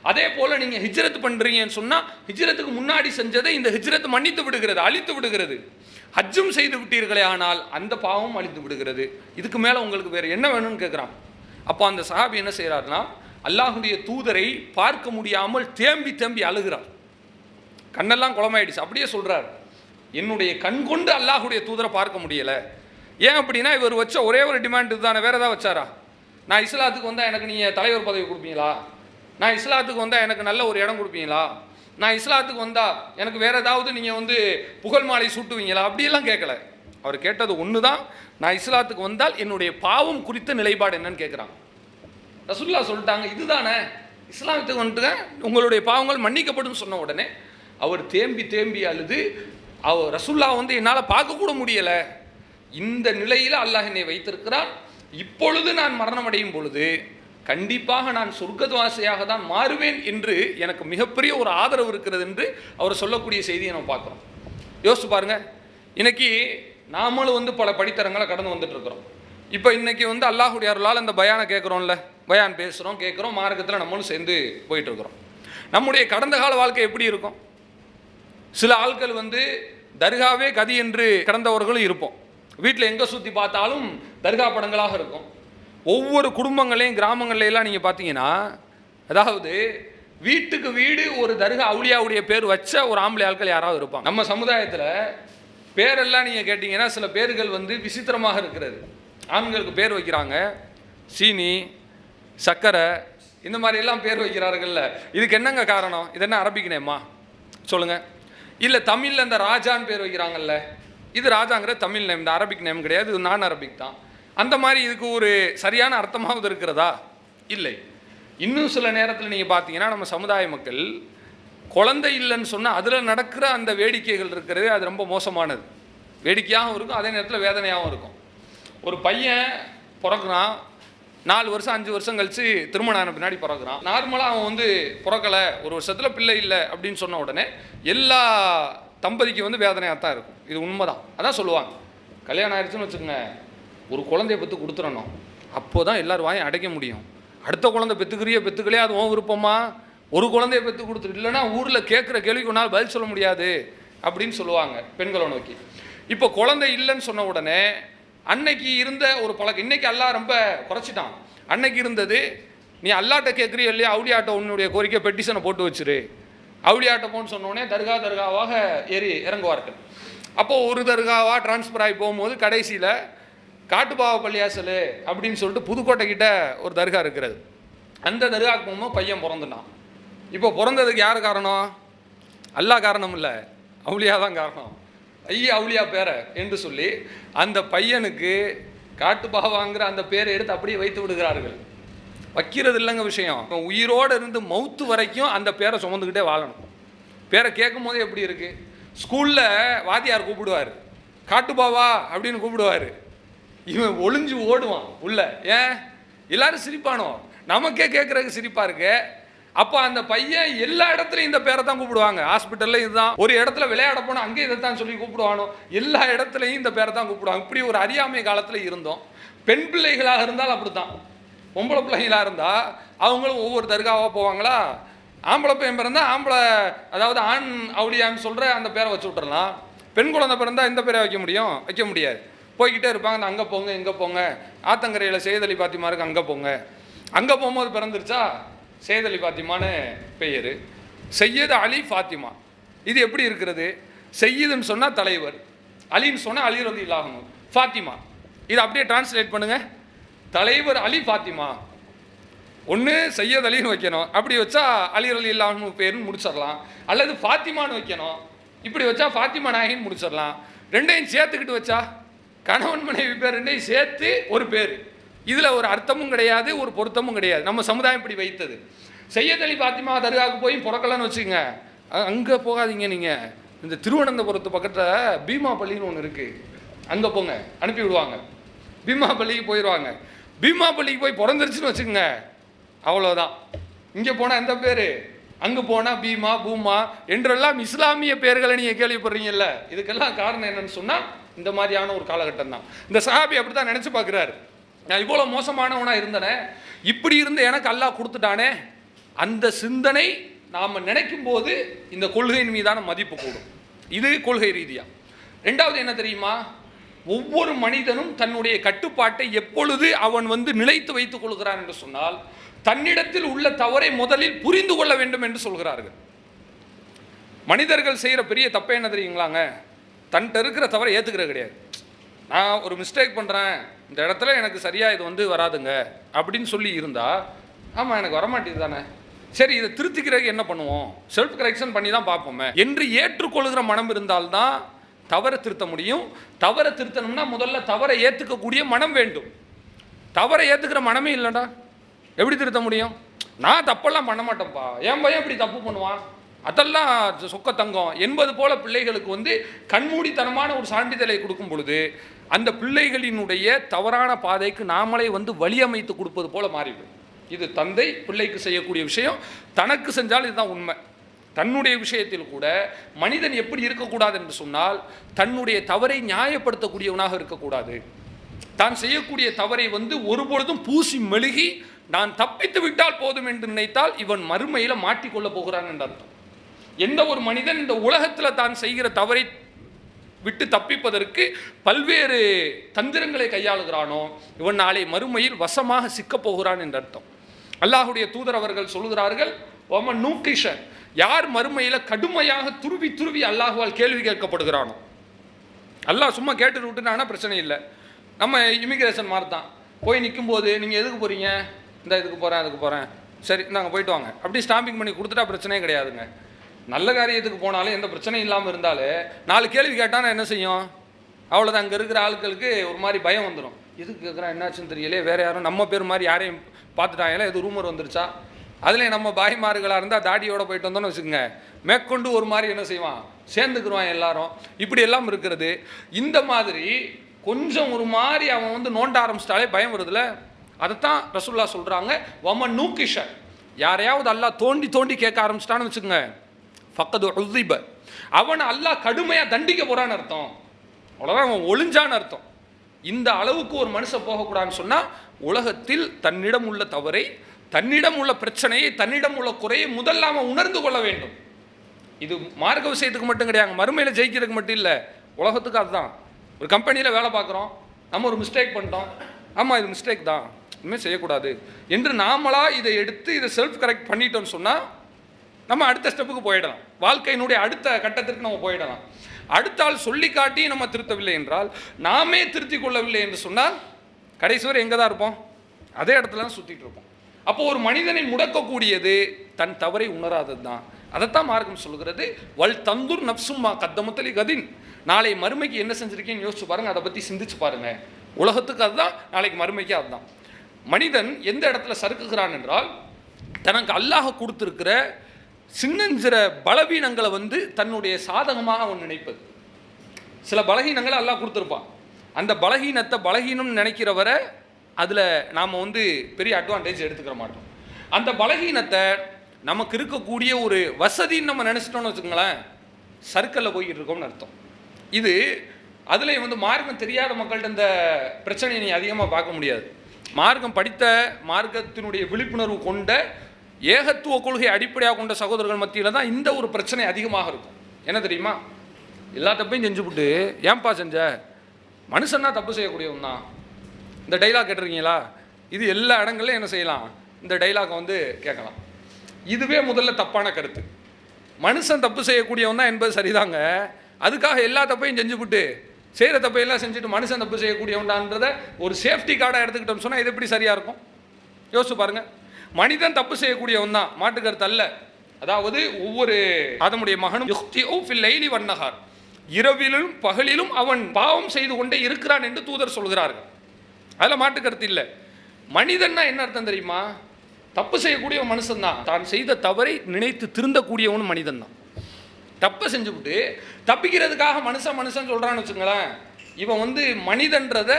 அதே போல் நீங்கள் ஹிஜ்ரத் பண்ணுறீங்கன்னு சொன்னால், ஹிஜ்ரத்துக்கு முன்னாடி செஞ்சதை இந்த ஹிஜ்ரத் மன்னித்து விடுகிறது, அழித்து விடுகிறது. ஹஜ்ஜும் செய்து விட்டீர்களே ஆனால் அந்த பாவம் அழித்து விடுகிறது. இதுக்கு மேலே உங்களுக்கு வேறு என்ன வேணும்னு கேட்குறான். அப்போ அந்த சஹாபி என்ன செய்கிறாருன்னா, அல்லாஹுடைய தூதரை பார்க்க முடியாமல் தேம்பி தேம்பி அழுகிறார். கண்ணெல்லாம் குளமாயிடுச்சு. அப்படியே சொல்கிறார், என்னுடைய கண் கொண்டு அல்லாஹுடைய தூதரை பார்க்க முடியலை. ஏன் அப்படின்னா, இவர் வச்ச ஒரே ஒரு டிமாண்ட் இதுதானே, வேறு ஏதாவது வச்சாரா? நான் இஸ்லாத்துக்கு வந்தால் எனக்கு நீங்கள் தலைவர் பதவி கொடுப்பீங்களா? நான் இஸ்லாத்துக்கு வந்தால் எனக்கு நல்ல ஒரு இடம் கொடுப்பீங்களா? நான் இஸ்லாத்துக்கு வந்தால் எனக்கு வேறு ஏதாவது நீங்கள் வந்து புகழ் மாலை சூட்டுவீங்களா? அப்படியெல்லாம் கேட்கல. அவர் கேட்டது ஒன்று தான், நான் இஸ்லாத்துக்கு வந்தால் என்னுடைய பாவம் குறித்த நிலைப்பாடு என்னன்னு கேட்குறாங்க. ரசூலுல்லாஹ் சொல்லிட்டாங்க, இதுதானே இஸ்லாத்துக்கு வந்துட்டு உங்களுடைய பாவங்கள் மன்னிக்கப்படும் சொன்ன உடனே அவர் தேம்பி தேம்பி அழுது, அவர் ரசூலுல்லாஹ் வந்து என்னால் பார்க்கக்கூட முடியலை, இந்த நிலையில் அல்லாஹ் என்னை வைத்திருக்கிறான், இப்பொழுது நான் மரணம் அடையும் பொழுது கண்டிப்பாக நான் சொர்க்கவாசியாக தான் மாறுவேன் என்று எனக்கு மிகப்பெரிய ஒரு ஆதரவு இருக்கிறது என்று அவர் சொல்லக்கூடிய செய்தியை நம்ம பார்க்குறோம். யோசிச்சு பாருங்கள், இன்னைக்கு நாமளும் வந்து பல படித்தரங்களை கடந்து வந்துட்டு இருக்கிறோம். இப்போ இன்னைக்கு வந்து அல்லாஹுடைய அருளால் அந்த பயானை கேட்குறோம்ல, பயான் பேசுகிறோம், கேட்குறோம், மார்க்கத்தில் நம்மளும் சேர்ந்து போயிட்டுருக்குறோம். நம்முடைய கடந்த கால வாழ்க்கை எப்படி இருக்கும்? சில ஆட்கள் வந்து தர்காவே கதி என்று கடந்தவர்களும் இருப்போம். வீட்டில் எங்கே சுற்றி பார்த்தாலும் தர்கா படங்களாக இருக்கும். ஒவ்வொரு குடும்பங்களையும் கிராமங்கள்லாம் நீங்கள் பார்த்தீங்கன்னா, அதாவது வீட்டுக்கு வீடு ஒரு தர்கா அவுலியாவுடைய பேர் வச்ச ஒரு ஆம்பளை ஆட்கள் யாராவது இருப்பாங்க. நம்ம சமுதாயத்தில் பேரெல்லாம் நீங்கள் கேட்டிங்கன்னா சில பேர்கள் வந்து விசித்திரமாக இருக்கிறது. ஆண்களுக்கு பேர் வைக்கிறாங்க, சீனி, சக்கரை, இந்த மாதிரி எல்லாம் பேர் வைக்கிறார்கள்ல. இதுக்கு என்னங்க காரணம்? இது என்ன அரபிக் நேமா சொல்லுங்கள்? இல்லை தமிழில் இந்த ராஜான்னு பேர் வைக்கிறாங்கல்ல, இது ராஜாங்கிற தமிழ் நேம், இந்த அரபிக் நேம் கிடையாது, இது நான் அரபிக் தான். அந்த மாதிரி இதுக்கு ஒரு சரியான அர்த்தமாவது இருக்கிறதா? இல்லை. இன்னும் சில நேரத்தில் நீங்கள் பார்த்தீங்கன்னா நம்ம சமுதாய மக்கள் குழந்தை இல்லைன்னு சொன்னால் அதில் நடக்கிற அந்த வேடிக்கைகள் இருக்கிறது, அது ரொம்ப மோசமானது. வேடிக்கையாகவும் இருக்கும், அதே நேரத்தில் வேதனையாகவும் இருக்கும். ஒரு பையன் பிறகுறான், 4 வருஷம் 5 வருஷம் கழித்து திருமணம் ஆன பின்னாடி பிறகுறான். நார்மலாக அவன் வந்து பிறக்கலை, ஒரு வருஷத்தில் பிள்ளை இல்லை அப்படின்னு சொன்ன உடனே எல்லா தம்பதிக்கு வந்து வேதனையாக தான் இருக்கும். இது உண்மைதான். அதான் சொல்லுவாங்க, கல்யாணம் ஆயிடுச்சுன்னு வச்சுக்கோங்க, ஒரு குழந்தைய பெற்று கொடுத்துடணும், அப்போ தான் எல்லோரும் வாயும் அடைக்க முடியும். அடுத்த குழந்தை பெற்றுக்கலையே அது உன் விருப்பமா? ஒரு குழந்தைய பெற்று கொடுத்துட்டு, இல்லைன்னா ஊரில் கேட்குற கேள்விக்கு ஒன்றால் பதில் சொல்ல முடியாது அப்படின்னு சொல்லுவாங்க பெண்களை நோக்கி. இப்போ குழந்தை இல்லைன்னு சொன்ன உடனே அன்னைக்கு இருந்த ஒரு பழக்கம் இன்னைக்கு எல்லாம் ரொம்ப குறைச்சிட்டான். அன்னைக்கு இருந்தது நீ அல்லாட்ட கேட்குறியோ இல்லையா, அவுளியாட்ட உன்னுடைய கோரிக்கை பெட்டிஷனை போட்டு வச்சிரு. அவுளியாட்ட போன்னு சொன்னோடனே தர்காவாக ஏறி இறங்குவார்கள். அப்போது ஒரு தர்காவாக டிரான்ஸ்ஃபர் ஆகி போகும்போது கடைசியில் காட்டுப்பாவ பள்ளியாசல் அப்படின்னு சொல்லிட்டு புதுக்கோட்டை கிட்ட ஒரு தர்கா இருக்கிறது. அந்த தர்காவுக்கு போகும்போது பையன் பிறந்துட்டான். இப்போ பிறந்ததுக்கு யார் காரணம்? அல்லாஹ் காரணம் இல்லை, அவுளியா தான் காரணம். ஐயா அவுளியா பேரை என்று சொல்லி அந்த பையனுக்கு காட்டுப்பாவாங்கிற அந்த பேரை எடுத்து அப்படியே வைத்து விடுகிறார்கள். வைக்கிறது இல்லைங்க விஷயம். உயிரோடு இருந்து மௌத்து வரைக்கும் அந்த பேரை சுமந்துக்கிட்டே வாழணும். பேரை கேட்கும் போதே எப்படி இருக்குது? ஸ்கூலில் வாத்தியார் கூப்பிடுவார், காட்டுப்பாவா அப்படின்னு கூப்பிடுவார். இவன் ஒளிஞ்சு ஓடுவான் உள்ள. ஏன்? எல்லாரும் சிரிப்பானோ, நமக்கே கேட்குறதுக்கு சிரிப்பாக இருக்கு. அப்போ அந்த பையன் எல்லா இடத்துலையும் இந்த பேரை தான் கூப்பிடுவாங்க. ஹாஸ்பிட்டலில் இதுதான், ஒரு இடத்துல விளையாட போனால் அங்கே இதை தான் சொல்லி கூப்பிடுவானோ, எல்லா இடத்துலையும் இந்த பேரை தான் கூப்பிடுவாங்க. இப்படி ஒரு அறியாமை காலத்தில் இருந்தோம். பெண் பிள்ளைகளாக இருந்தால் அப்படி தான். பொம்பளை பிள்ளைகளாக இருந்தால் அவங்களும் ஒவ்வொரு தர்காவாக போவாங்களா. ஆம்பளை பையன் பிறந்தால் ஆம்பளை, அதாவது ஆண் அவுளியான்னு சொல்கிற அந்த பேரை வச்சு விட்டுறலாம். பெண் குழந்தை பிறந்தால் இந்த பேரை வைக்க முடியும்? வைக்க முடியாது. போய்கிட்டே இருப்பாங்க, அங்கே போங்க இங்கே போங்க. ஆத்தங்கரையில் செய்தலி பாத்திமா இருக்கு, அங்கே போங்க. அங்கே போகும்போது பிறந்துருச்சா செய்தலி பாத்திமான்னு பெயர். சையது அலி ஃபாத்திமா. இது எப்படி இருக்கிறது? சையதுன்னு சொன்னால் தலைவர், அலின்னு சொன்னால் அலி ரலியல்லாஹு அன்ஹு, ஃபாத்திமா. இதை அப்படியே டிரான்ஸ்லேட் பண்ணுங்கள். தலைவர் அலி ஃபாத்திமா. ஒன்று சையத் அலின்னு வைக்கணும், அப்படி வச்சா அலி ரலியல்லாஹு அன்ஹு பேருன்னு முடிச்சிடலாம். அல்லது ஃபாத்திமான்னு வைக்கணும், இப்படி வச்சா ஃபாத்திமா நாயகின்னு முடிச்சிடலாம். ரெண்டையும் சேர்த்துக்கிட்டு வச்சா கணவன் மனைவி பேர் ரெண்டையும் சேர்த்து ஒரு பேர். இதில் ஒரு அர்த்தமும் கிடையாது, ஒரு பொருத்தமும் கிடையாது. நம்ம சமுதாயம் இப்படி வைத்தது. சையத் அலி ஃபாத்திமா தர்காவுக்கு போய் பிறக்கலன்னு வச்சுங்க, அங்கே போகாதீங்க. நீங்கள் இந்த திருவனந்தபுரத்து பக்கத்தில் பீமா பள்ளின்னு ஒன்று இருக்குது, அங்கே போங்க, அனுப்பி விடுவாங்க. பீமா பள்ளிக்கு போயிடுவாங்க. பீமா பள்ளிக்கு போய் பிறந்துருச்சுன்னு வச்சுக்கோங்க, அவ்வளோதான். இங்கே போனால் எந்த பேர், அங்கே போனால் பீமா பூமா என்றெல்லாம் இஸ்லாமிய பேர்களை நீங்கள் கேள்விப்படுறீங்கல்ல. இதுக்கெல்லாம் காரணம் என்னன்னு சொன்னால் இந்த மாதிரியான ஒரு காலகட்டம் தான். இந்த சஹாபி அப்படி தான் நினச்சி பார்க்குறாரு. நான் இவ்வளோ மோசமானவனாக இருந்தேனே, இப்படி இருந்து எனக்கு அல்லாஹ் கொடுத்துட்டானே. அந்த சிந்தனை நாம் நினைக்கும் போது இந்த கொள்கையின் மீதான மதிப்பு கூடும். இது கொள்கை ரீதியாக. ரெண்டாவது என்ன தெரியுமா? ஒவ்வொரு மனிதனும் தன்னுடைய கட்டுப்பாட்டை எப்பொழுது அவன் நிலைத்து வைத்துக் கொள்கிறான் என்று சொன்னால், தன்னிடத்தில் உள்ள தவறை முதலில் புரிந்து கொள்ள வேண்டும் என்று சொல்கிறார்கள். மனிதர்கள் செய்கிற பெரிய தப்பை என்ன தெரியுங்களாங்க? தன்கிட்ட இருக்கிற தவறை ஏற்றுக்கிறது கிடையாது. நான் ஒரு மிஸ்டேக் பண்ணுறேன், இந்த இடத்துல எனக்கு சரியாக இது வராதுங்க அப்படின்னு சொல்லி இருந்தால், ஆமாம் எனக்கு வரமாட்டேது தானே, சரி இதை திருத்திக்கிறதுக்கு என்ன பண்ணுவோம், செல்ஃப் கரெக்ஷன் பண்ணி தான் பார்ப்போமே என்று ஏற்றுக்கொள்கிற மனம் இருந்தால்தான் தவறை திருத்த முடியும். தவறை திருத்தணும்னா முதல்ல தவறை ஏற்றுக்கக்கூடிய மனம் வேண்டும். தவறை ஏற்றுக்கிற மனமே இல்லைடா, எப்படி திருத்த முடியும்? நான் தப்பெல்லாம் பண்ண மாட்டேன்ப்பா, என் பையன் இப்படி தப்பு பண்ணுவான், அதெல்லாம் சொக்க தங்கம் என்பது போல பிள்ளைகளுக்கு கண்மூடித்தனமான ஒரு சான்றிதழை கொடுக்கும் பொழுது அந்த பிள்ளைகளினுடைய தவறான பாதைக்கு நாமளே வழியமைத்து கொடுப்பது போல மாறிவிடும். இது தந்தை பிள்ளைக்கு செய்யக்கூடிய விஷயம். தனக்கு செஞ்சால் இதுதான் உண்மை. தன்னுடைய விஷயத்தில் கூட மனிதன் எப்படி இருக்கக்கூடாது என்று சொன்னால், தன்னுடைய தவறை நியாயப்படுத்தக்கூடியவனாக இருக்கக்கூடாது. தான் செய்யக்கூடிய தவறை ஒருபொழுதும் பூசி மெழுகி நான் தப்பித்து விட்டால் போதும் என்று நினைத்தால் இவன் மறுமையில் மாட்டிக்கொள்ள போகிறான் என்று அர்த்தம். எந்த ஒரு மனிதன் இந்த உலகத்தில் தான் செய்கிற தவறை விட்டு தப்பிப்பதற்கு பல்வேறு தந்திரங்களை கையாளுகிறானோ, இவன் நாளை மறுமையில் வசமாக சிக்கப் போகிறான் என்று அர்த்தம். அல்லாஹுடைய தூதர் அவர்கள் சொல்கிறார்கள், ஒமன் நூக்கிஷன், யார் மறுமையில் கடுமையாக துருவி துருவி அல்லாஹுவால் கேள்வி கேட்கப்படுகிறானோ. அல்லாஹ் சும்மா கேட்டு விட்டுனானா பிரச்சனை இல்லை. நம்ம இமிகிரேஷன் மாதிரி தான், போய் நிற்கும் போது நீங்கள் எதுக்கு போகிறீங்க, இந்த இதுக்கு போகிறேன் அதுக்கு போகிறேன், சரி நாங்கள் போயிட்டு வாங்க அப்படி ஸ்டாம்பிங் பண்ணி கொடுத்துட்டா பிரச்சனையே கிடையாதுங்க. நல்ல காரியத்துக்கு போனாலும் எந்த பிரச்சனையும் இல்லாமல் இருந்தாலே 4 கேள்வி கேட்டால் என்ன செய்யும், அவ்வளோதான். அங்கே இருக்கிற ஆட்களுக்கு ஒரு மாதிரி பயம் வந்துடும். எதுக்கு கேட்குறான், என்னாச்சுன்னு தெரியலே, வேறு யாரும் நம்ம பேர் மாதிரி யாரையும் பார்த்துட்டாங்களே, எது ரூமர் வந்துருச்சா. அதில் நம்ம பாய்மார்களாக இருந்தால் தாடியோடு போயிட்டு வந்தோன்னு வச்சுக்கோங்க, மேற்கொண்டு ஒரு மாதிரி என்ன செய்வான், சேர்ந்துக்குருவான் எல்லாரும். இப்படி எல்லாம் இருக்கிறது. இந்த மாதிரி கொஞ்சம் ஒரு மாதிரி அவன் நோண்ட ஆரம்பிச்சிட்டாலே பயம் வருதுல்ல. அதைத்தான் ரசூலுல்லாஹ் சொல்கிறாங்க, வமன் நூக்கிஷ, யாரையாவது அல்லாஹ் தோண்டி தோண்டி கேட்க ஆரம்பிச்சிட்டான்னு வச்சுக்கோங்க, ஃபக்கது உஸிப, அவனை அல்லாஹ் கடுமையாக தண்டிக்க போகிறான்னு அர்த்தம். அவ்வளோதான், அவன் ஒளிஞ்சான்னு அர்த்தம். இந்த அளவுக்கு ஒரு மனுஷன் போகக்கூடாதுன்னு சொன்னால், உலகத்தில் தன்னிடம் உள்ள தவறை, தன்னிடம் உள்ள பிரச்சனையை, தன்னிடம் உள்ள குறையை முதல்ல அவன் உணர்ந்து கொள்ள வேண்டும். இது மார்க்க விஷயத்துக்கு மட்டும் கிடையாது, மறுமையில் ஜெயிக்கிறதுக்கு மட்டும் இல்லை, உலகத்துக்கு அதுதான். ஒரு கம்பெனியில் வேலை பார்க்குறோம், நம்ம ஒரு மிஸ்டேக் பண்ணிட்டோம், ஆமாம் இது மிஸ்டேக் தான், இனிமேல் செய்யக்கூடாது என்று நாமளாக இதை எடுத்து இதை செல்ஃப் கரெக்ட் பண்ணிட்டோம்னு சொன்னால் நம்ம அடுத்த ஸ்டெப்புக்கு போயிடலாம், வாழ்க்கையினுடைய அடுத்த கட்டத்திற்கு நம்ம போயிடலாம். அடுத்த ஆள் சொல்லி காட்டி நம்ம திருத்தவில்லை என்றால், நாமே திருத்திக் கொள்ளவில்லை என்று சொன்னால் கடைசி வரை எங்கே தான் இருப்போம்? அதே இடத்துல தான் சுற்றிட்டு இருப்போம். அப்போ ஒரு மனிதனை முடக்கக்கூடியது தன் தவறை உணராதது தான். அதைத்தான் மார்க்கம் சொல்கிறது, வல் தந்தூர் நப்சும்மா கத்தமுத்தலி கதின். நாளை மறுமைக்கு என்ன செஞ்சிருக்கேன்னு யோசிச்சு பாருங்க, அதை பற்றி சிந்திச்சு பாருங்க. உலகத்துக்கு அதுதான், நாளைக்கு மறுமைக்கு அதுதான். மனிதன் எந்த இடத்துல சறுக்குகிறான் என்றால், தனக்கு அல்லாஹ் கொடுத்திருக்கிற சின்னஞ்சிற பலவீனங்களை தன்னுடைய சாதகமாக அவன் நினைப்பது. சில பலகீனங்களை அல்லாஹ் கொடுத்துருப்பான். அந்த பலகீனத்தை பலகீனம் நினைக்கிறவரை அதில் நாம் பெரிய அட்வான்டேஜ் எடுத்துக்கிற மாட்டோம். அந்த பலகீனத்தை நமக்கு இருக்கக்கூடிய ஒரு வசதின்னு நம்ம நினச்சிட்டோம்னு வச்சுக்கோங்களேன், சர்க்கிளில் போய்கிட்டு இருக்கோம்னு அர்த்தம். இது அதில் மார்க்கம் தெரியாத மக்கள்கிட்ட இந்த பிரச்சனையை நீ அதிகமாக பார்க்க முடியாது. மார்க்கம் படித்த, மார்க்கத்தினுடைய விழிப்புணர்வு கொண்ட, ஏகத்துவ கொள்கை அடிப்படையாக கொண்ட சகோதரர்கள் மத்தியில் தான் இந்த ஒரு பிரச்சனை அதிகமாக இருக்கும். என்ன தெரியுமா? எல்லா தப்பையும் செஞ்சுவிட்டு ஏன்பா செஞ்ச, மனுஷன்னா தப்பு செய்யக்கூடியவன் தான். இந்த டைலாக் கேட்டிருக்கீங்களா? இது எல்லா இடங்கள்லையும் என்ன செய்யலாம், இந்த டைலாகை கேட்கலாம். இதுவே முதல்ல தப்பான கருத்து. மனுஷன் தப்பு செய்யக்கூடியவன் தான் என்பது சரிதாங்க. அதுக்காக எல்லா தப்பையும் செஞ்சுவிட்டு, செய்கிற தப்பையெல்லாம் செஞ்சுட்டு மனுஷன் தப்பு செய்யக்கூடியவன்டான்றதை ஒரு சேஃப்டி கார்டாக எடுத்துக்கிட்டோம்னு சொன்னால் இது எப்படி சரியாக இருக்கும்? யோசிச்சு பாருங்கள். மனிதன் தப்பு செய்யக்கூடியவன் தான், மாட்டு கருத்து அல்ல. அதாவது ஒவ்வொரு ஆதமுடைய மகனும் லைலி வன்னஹார், இரவிலும் பகலிலும் அவன் பாவம் செய்து கொண்டே இருக்கிறான் என்று தூதர் சொல்கிறார்கள். அதில் மாட்டு கருத்து இல்லை. மனிதன்னா என்ன அர்த்தம் தெரியுமா? தப்பு செய்யக்கூடிய மனுஷன் தான். தான் செய்த தவறை நினைத்து திருந்தக்கூடியவனும் மனிதன் தான். தப்பை செஞ்சுவிட்டு தப்பிக்கிறதுக்காக மனுஷன் சொல்கிறான்னு வச்சுங்களேன், இவன் மனிதன்றதை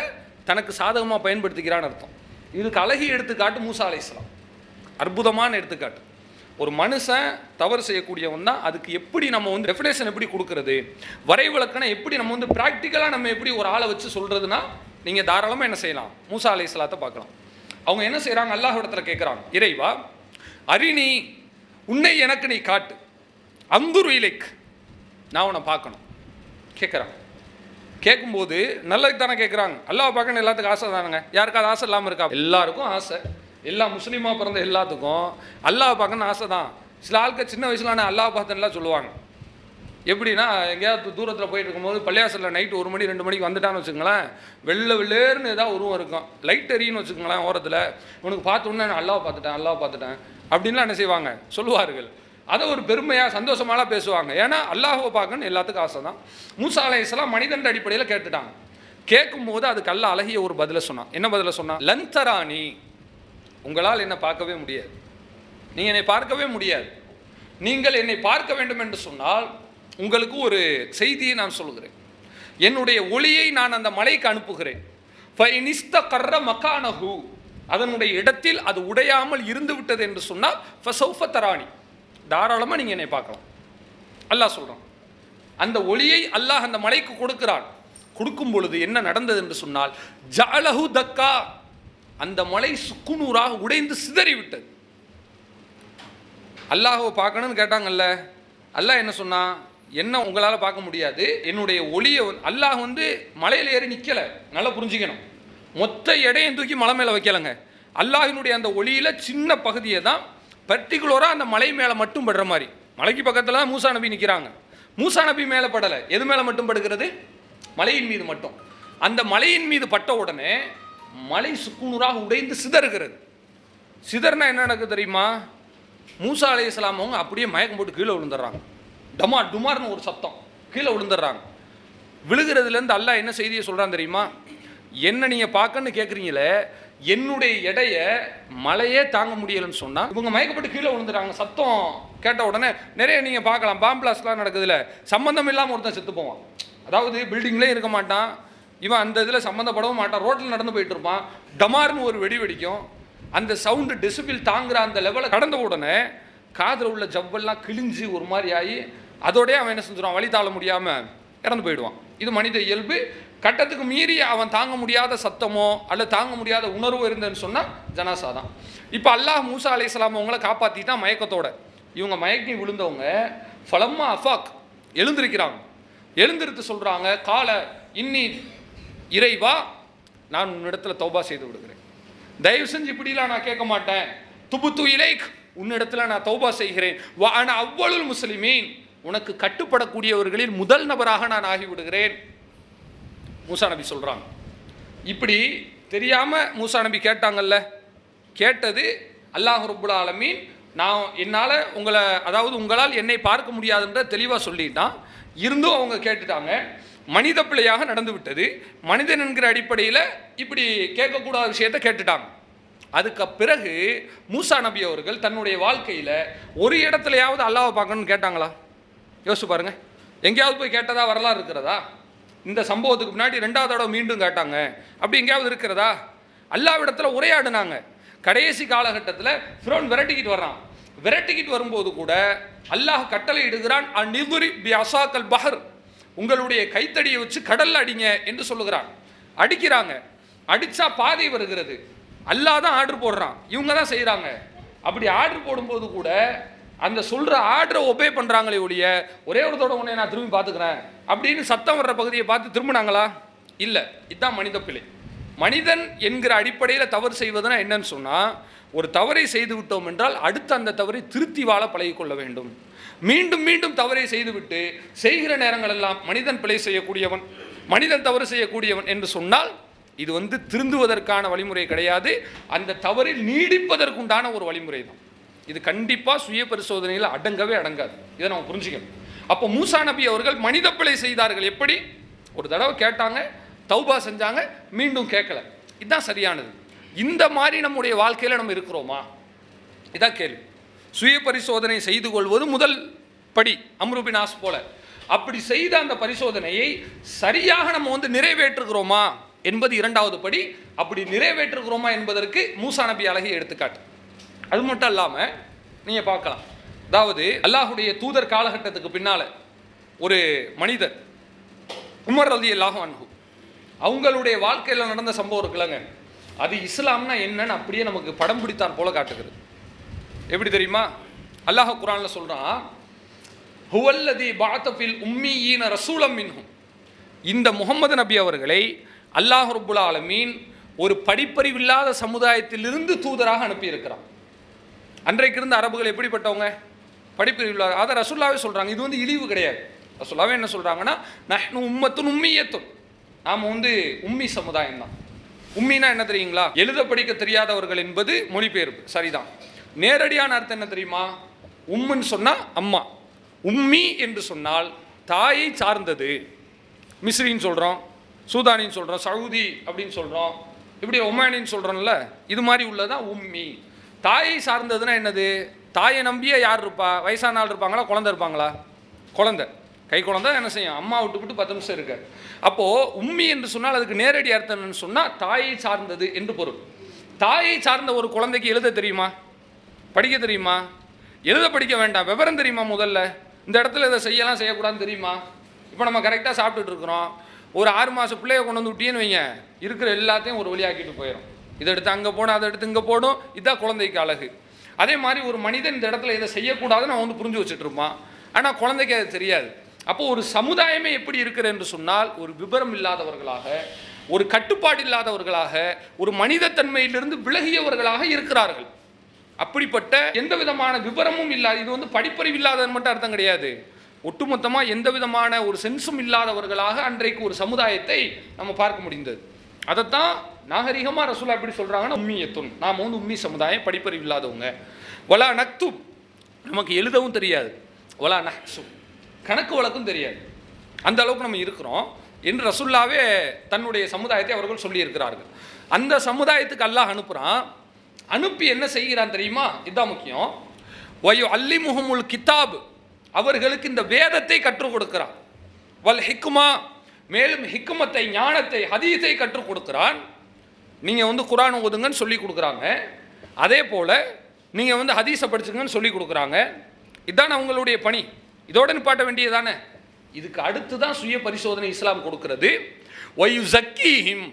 தனக்கு சாதகமாக பயன்படுத்திக்கிறான்னு அர்த்தம். இதுக்கு அழகிய எடுத்துக்காட்டு மூசா அலைஹிஸ்ஸலாம். அற்புதமான எடுத்துக்காட்டு. ஒரு மனுஷன் தவறு செய்யக்கூடியவன் தான். அதுக்கு எப்படி நம்ம டெஃபினேஷன் எப்படி கொடுக்கறது, வரைவிலக்கணம் எப்படி நம்ம ப்ராக்டிக்கலாக நம்ம எப்படி ஒரு ஆளை வச்சு சொல்கிறதுனா, நீங்கள் தாராளமாக என்ன செய்யலாம், மூசா அலைஹிஸ்ஸலாத்தை பார்க்கலாம். அவங்க என்ன செய்கிறாங்க, அல்லாஹ் இடத்துல கேட்குறாங்க, இறைவா அரிணி, உன்னை எனக்கு நீ காட்டு, அந்துரு இலைக், நான் உன்னை பார்க்கணும் கேட்குறாங்க. கேட்கும்போது நல்லதுக்கு தானே கேட்குறாங்க. அல்லாஹ் பார்க்கணும் எல்லாத்துக்கும் ஆசை தானுங்க. யாருக்காவது ஆசை இல்லாமல் இருக்கா? எல்லாருக்கும் ஆசை. எல்லா முஸ்லீமாக பிறந்த எல்லாத்துக்கும் அல்லாஹ் பார்க்கணும்னு ஆசை தான். சில ஆட்கள் சின்ன வயசுலான அல்லாஹ் பார்த்தன்லாம் சொல்லுவாங்க. எப்படின்னா, எங்கேயாவது தூரத்தில் போயிட்டு இருக்கும்போது பள்ளியாசலில் நைட்டு 1 மணி 2 மணிக்கு வந்துட்டான்னு வச்சுக்கோங்களேன், வெள்ளேர்னு ஏதாவது உருவம் இருக்கும், லைட் எரியுன்னு வச்சுக்கோங்களேன் ஓரத்தில், உனக்கு பார்த்தோன்னே நான் அல்லாஹ் பார்த்துட்டேன் அப்படின்லாம் என்ன செய்வாங்க, சொல்லுவார்கள். அதை ஒரு பெருமையாக சந்தோஷமாலாம் பேசுவாங்க. ஏன்னா அல்லாஹ்வை பார்க்கணுன்னு எல்லாத்துக்கும் ஆசை தான். மூசா அலைஹிஸ்ஸலாம் மனிதன் அடிப்படையில் கேட்டுட்டாங்க. கேட்கும்போது அதுக்கு அல்லாஹ் அழகிய ஒரு பதிலை சொன்னான். என்ன பதிலை சொன்னான்? லன்தராணி, உங்களால் என்னை பார்க்கவே முடியாது, நீங்கள் என்னை பார்க்கவே முடியாது. நீங்கள் என்னை பார்க்க வேண்டும் என்று சொன்னால் உங்களுக்கு ஒரு செய்தியை நான் சொல்கிறேன். என்னுடைய ஒளியை நான் அந்த மலைக்கு அனுப்புகிறேன். ஃபைனிஸ்தகர்ர மகானஹு, அதனுடைய இடத்தில் அது உடையாமல் இருந்து விட்டது என்று சொன்னால் ஃபஸௌஃப தராணி, தாராளமாக நீங்கள் என்னை பார்க்கலாம். அல்லாஹ் சொல்கிறான். அந்த ஒளியை அல்லாஹ் அந்த மலைக்கு கொடுக்கிறான். கொடுக்கும் பொழுது என்ன நடந்தது என்று சொன்னால், ஜஅலஹு தக்கா, அந்த மலை சுக்குநூறாக உடைந்து சிதறிவிட்டது. அல்லாஹ்வை பார்க்கணும்னு கேட்டாங்கல்ல, அல்லாஹ் என்ன சொன்னா, என்ன உங்களால் பார்க்க முடியாது, என்னுடைய ஒளியை அல்லாஹ் மலையில் ஏறி நிற்கலை. நல்லா புரிஞ்சுக்கணும். மொத்த எடையும் தூக்கி மலை மேலே வைக்கலைங்க. அல்லாஹினுடைய அந்த ஒளியில் சின்ன பகுதியை தான் பர்டிகுலராக அந்த மலை மேலே மட்டும் படுற மாதிரி. மலைக்கு பக்கத்தில் தான் மூசா நபி நிற்கிறாங்க. மூசா நபி மேலே படலை. எது மேலே மட்டும் படுகிறது? மலையின் மீது மட்டும். அந்த மலையின் மீது பட்ட உடனே மலை சுக்குநூறாக உடைந்து சிதறுகிறது. சிதறினா என்ன நடக்குது தெரியுமா? மூசா அலைஹிஸ்ஸலாம் அவங்க அப்படியே மயக்கம் போட்டு கீழே விழுந்துடுறாங்க. டமார் டுமார்னு ஒரு சத்தம், கீழே விழுந்துடுறாங்க. விழுகிறதுலேருந்து அல்லாஹ் என்ன செய்தியை சொல்கிறான் தெரியுமா? என்ன நீங்கள் பார்க்கன்னு கேட்குறீங்களே, என்னுடைய எடையை மலையே தாங்க முடியலைன்னு சொன்னால் இவங்க மயக்கப்பட்டு கீழே விழுந்துடுறாங்க. சத்தம் கேட்ட உடனே நிறைய நீங்கள் பார்க்கலாம், பாம்பு பிளாஸ்ட்லாம் நடக்குதுல, சம்மந்தம் இல்லாமல் ஒருத்தன் செத்து போவான். அதாவது பில்டிங்லேயும் இருக்க மாட்டான், இவன் அந்த இதில் சம்மந்தப்படவும் மாட்டான், ரோட்டில் நடந்து போயிட்டு இருப்பான், டமார்னு ஒரு வெடி வெடிக்கும். அந்த சவுண்டு டெசிபிள் தாங்குற அந்த லெவலை கடந்த உடனே காதில் உள்ள ஜவ்வெல்லாம் கிழிஞ்சு ஒரு மாதிரி ஆகி அதோடய அவன் என்ன செஞ்சிருவான், வழி தாழ முடியாமல் இறந்து போயிடுவான். இது மனித இயல்பு. கட்டத்துக்கு மீறி அவன் தாங்க முடியாத சத்தமோ அல்லது தாங்க முடியாத உணர்வோ இருந்ததுன்னு சொன்னால் ஜனாசா தான். இப்போ அல்லாஹ் மூசா அலைஹிஸ்ஸலாம் அவங்கள காப்பாற்றிட்டான் மயக்கத்தோட. இவங்க மயக்கி விழுந்தவங்க ஃபலம்மா அஃபாக் எழுந்திருக்கிறாங்க. எழுந்திருத்து சொல்கிறாங்க, கால இன்னி இறைவா, நான் உன்னிடத்தில் தௌபா செய்து விடுகிறேன், தயவு செஞ்சு இப்படிலாம் நான் கேட்க மாட்டேன். துபுத்து இலைக், உன்னிடத்துல நான் தௌபா செய்கிறேன். வ அன அவ்வலுல் முஸ்லிமீன், உனக்கு கட்டுப்படக்கூடியவர்களில் முதல் நபராக நான் ஆகிவிடுகிறேன். மூசா நபி சொல்றாங்க. இப்படி தெரியாம மூசா நபி கேட்டாங்கல்ல, கேட்டது அல்லாஹ் ரப்புல் ஆலமீன் என்னால் உங்களை, அதாவது உங்களால் என்னை பார்க்க முடியாதுன்ற தெளிவாக சொல்லிட்டான். இருந்தும் அவங்க கேட்டுட்டாங்க. மனித பிழையாக நடந்து விட்டது. மனிதன் என்கிற அடிப்படையில் இப்படி கேட்கக்கூடாத விஷயத்தை கேட்டுட்டாங்க. அதுக்கு பிறகு மூசா நபி அவர்கள் தன்னுடைய வாழ்க்கையில் ஒரு இடத்துலையாவது அல்லாஹ்வை பார்க்கணும்னு கேட்டாங்களா? யோசிச்சு பாருங்க. எங்கேயாவது போய் கேட்டதா வரலாறு இருக்கிறதா? இந்த சம்பவத்துக்கு முன்னாடி 2வது தடவை மீண்டும் கேட்டாங்க, அப்படி எங்கேயாவது இருக்கிறதா? அல்லாஹ்விடத்தில் உரையாடினாங்க. கடைசி காலகட்டத்தில் ஃபிரௌன் விரட்டிக்கிட்டு வர்றான். விரட்டிக்கிட்டு வரும்போது கூட அல்லாஹ் கட்டளை இடுகிறான், அந்நிதுரி பி அசாக்கல் பஹர், உங்களுடைய கைத்தடியை வச்சு கடல்ல அடிங்க என்று சொல்லுகிறான். அடிக்கிறாங்க. அடிச்சா பாதை வருகிறது. அல்லாஹ் தான் ஆர்டர் போடுறான், இவங்க தான் செய்கிறாங்க. அப்படி ஆர்டர் போடும்போது கூட அந்த சொல்கிற ஆர்டரை ஒபே பண்ணுறாங்களே ஒழிய, ஒரே ஒரு தடவை உன்னை நான் திரும்பி பார்த்துக்கிறேன் அப்படின்னு சத்தம் வர்ற பகுதியை பார்த்து திரும்பினாங்களா? இல்லை. இதுதான் மனித பிழை. மனிதன் என்கிற அடிப்படையில் தவறு செய்வதுனா என்னன்னு சொன்னால், ஒரு தவறை செய்து விட்டோம் என்றால் அடுத்து அந்த தவறை திருத்தி வாழ பழகிக்கொள்ள வேண்டும். மீண்டும் மீண்டும் தவறை செய்துவிட்டு செய்கிற நேரங்கள் எல்லாம் மனிதன் பிழை செய்யக்கூடியவன், மனிதன் தவறு செய்யக்கூடியவன் என்று சொன்னால் இது திருந்துவதற்கான வழிமுறை கிடையாது. அந்த தவறில் நீடிப்பதற்குண்டான ஒரு வழிமுறை தான். இது கண்டிப்பாக சுய பரிசோதனையில் அடங்கவே அடங்காது. இதை நம்ம புரிஞ்சுக்கணும். அப்போ மூசா நபி அவர்கள் மனித பிழை செய்தார்கள். எப்படி? ஒரு தடவை கேட்டாங்க, தௌபா செஞ்சாங்க, மீண்டும் கேட்கல. இதுதான் சரியானது. இந்த மாதிரி நம்முடைய வாழ்க்கையில் நம்ம இருக்கிறோமா? இதான் கேள்வி. சுய பரிசோதனை செய்து கொள்வது முதல் படி, அம்ருபின் ஆஸ் போல. அப்படி செய்த அந்த பரிசோதனையை சரியாக நம்ம நிறைவேற்றுகிறோமா என்பது 2வது படி. அப்படி நிறைவேற்றுகிறோமா என்பதற்கு மூசா நபி அழகிய எடுத்துக்காட்டு. அது மட்டும் இல்லாமல் நீங்கள் பார்க்கலாம், அதாவது அல்லாஹுடைய தூதர் காலகட்டத்துக்கு பின்னால் ஒரு மனிதர் உமர் ரலியல்லாஹு அன்ஹு, அவங்களுடைய வாழ்க்கையில் நடந்த சம்பவம் இருக்குல்லங்க, அது இஸ்லாம்னா என்னன்னு அப்படியே நமக்கு படம் பிடித்தான் போல காட்டுகிறது. எப்படி தெரியுமா? அல்லாஹ் குர்ஆன்ல சொல்றான், ஹுவல்லதி பஅத ஃபில் உம்மீயீன ரசூலம் மின்ஹும், இந்த முகமது நபி அவர்களை அல்லாஹ் ரப்புல் ஆலமீன் ஒரு படிப்பறிவில்லாத சமுதாயத்திலிருந்து தூதராக அனுப்பியிருக்கிறான். அன்றைக்கு இருந்த அரபுகள் எப்படிப்பட்டவங்க? படிப்பறிவில்லாத. அதை ரசூல்லாவே சொல்றாங்க. இது இழிவு கிடையாது. ரசூல்லாவே என்ன சொல்றாங்கன்னா, நஹ்னு உம்மத்துன் உம்மியத்துன், நாம் உம்மி சமுதாயம் தான். உம்மினா என்ன தெரியுங்களா? எழுத படிக்க தெரியாதவர்கள் என்பது மொழிபெயர்ப்பு, சரிதான். நேரடியான அர்த்தம் என்ன தெரியுமா? உம்முன்னு சொன்னால் அம்மா, உம்மி என்று சொன்னால் தாயை சார்ந்தது. மிஸ்ரின்னு சொல்கிறோம், சூதானின்னு சொல்கிறோம், சவுதி அப்படின்னு சொல்கிறோம், இப்படி ஒமானின்னு சொல்கிறோம்ல, இது மாதிரி உள்ளதான் உம்மி. தாயை சார்ந்ததுன்னா என்னது? தாயை நம்பியே யார் இருப்பா? வயசான ஆள் இருப்பாங்களா, குழந்தை இருப்பாங்களா? குழந்தை, கை குழந்தை என்ன செய்யும்? அம்மா விட்டு 10 நிமிஷம் இருக்கு. அப்போது உம்மி என்று சொன்னால் அதுக்கு நேரடி அர்த்தம் என்னன்னு சொன்னால் தாயை சார்ந்தது என்று பொருள். தாயை சார்ந்த ஒரு குழந்தைக்கு எழுத தெரியுமா? படிக்க தெரியுமா? எழுத படிக்க வேண்டாம், விவரம் தெரியுமா? முதல்ல இந்த இடத்துல இதை செய்யலாம் செய்யக்கூடாதுன்னு தெரியுமா? இப்போ நம்ம கரெக்டாக சாப்பிட்டுட்டு இருக்கிறோம். ஒரு 6 மாத பிள்ளைய கொண்டு வந்து விட்டியன்னு வைங்க, இருக்கிற எல்லாத்தையும் ஒரு வழியாக்கிட்டு போயிடும். இதை எடுத்து அங்கே போடும், அதை எடுத்து இங்கே போடும். இதுதான் குழந்தைக்கு அழகு. அதே மாதிரி ஒரு மனிதன் இந்த இடத்துல இதை செய்யக்கூடாதுன்னு அவன் புரிஞ்சு வச்சுட்டு இருப்பான். ஆனால் குழந்தைக்கு அது தெரியாது. அப்போது ஒரு சமுதாயமே எப்படி இருக்கிறது என்று சொன்னால், ஒரு விபரம் இல்லாதவர்களாக, ஒரு கட்டுப்பாடு இல்லாதவர்களாக, ஒரு மனிதத்தன்மையிலிருந்து விலகியவர்களாக இருக்கிறார்கள். அப்படிப்பட்ட எந்த விதமான விவரமும் இல்லாத, இது படிப்பறிவு இல்லாதது மட்டும் அர்த்தம் கிடையாது, ஒட்டுமொத்தமாக எந்த விதமான ஒரு சென்ஸும் இல்லாதவர்களாக அன்றைக்கு ஒரு சமுதாயத்தை நம்ம பார்க்க முடிந்தது. அதைத்தான் நாகரிகமாக ரசூலா எப்படி சொல்கிறாங்கன்னா, உம்மியத்துன், நாம் உம்மி சமுதாயம், படிப்பறிவு இல்லாதவங்க. வலா நக்துப், நமக்கு எழுதவும் தெரியாது. வலா நஹ்சு, கணக்கு வழக்கும் தெரியாது. அந்த அளவுக்கு நம்ம இருக்கிறோம் என்று ரசூல்லாவே தன்னுடைய சமுதாயத்தை அவர்கள் சொல்லியிருக்கிறார்கள். அந்த சமுதாயத்துக்கு அல்லாஹ் அனுப்புகிறான். அனுப்பி என்ன செய்கிறான் தெரியுமா? இதுதான் முக்கியம். வயு அல்லிமுஹுமுல் கிதாப், அவர்களுக்கு இந்த வேதத்தை கற்றுக் கொடுக்கிறான். வல் ஹிக்மா, மேலும் ஹிக்மத்தை, ஞானத்தை, ஹதீஸை கற்றுக் கொடுக்கிறான். நீங்கள் குர்ஆன் ஓதுங்கன்னு சொல்லி கொடுக்குறாங்க. அதே போல் நீங்கள் ஹதீஸை படிச்சுங்கன்னு சொல்லி கொடுக்குறாங்க. இதுதான் அவங்களுடைய பணி. இதோட நிப்பாட்ட வேண்டியதானே? இதுக்கு அடுத்து தான் சுய பரிசோதனை இஸ்லாம் கொடுக்கிறது. வயு ஜக்கீஹிம்,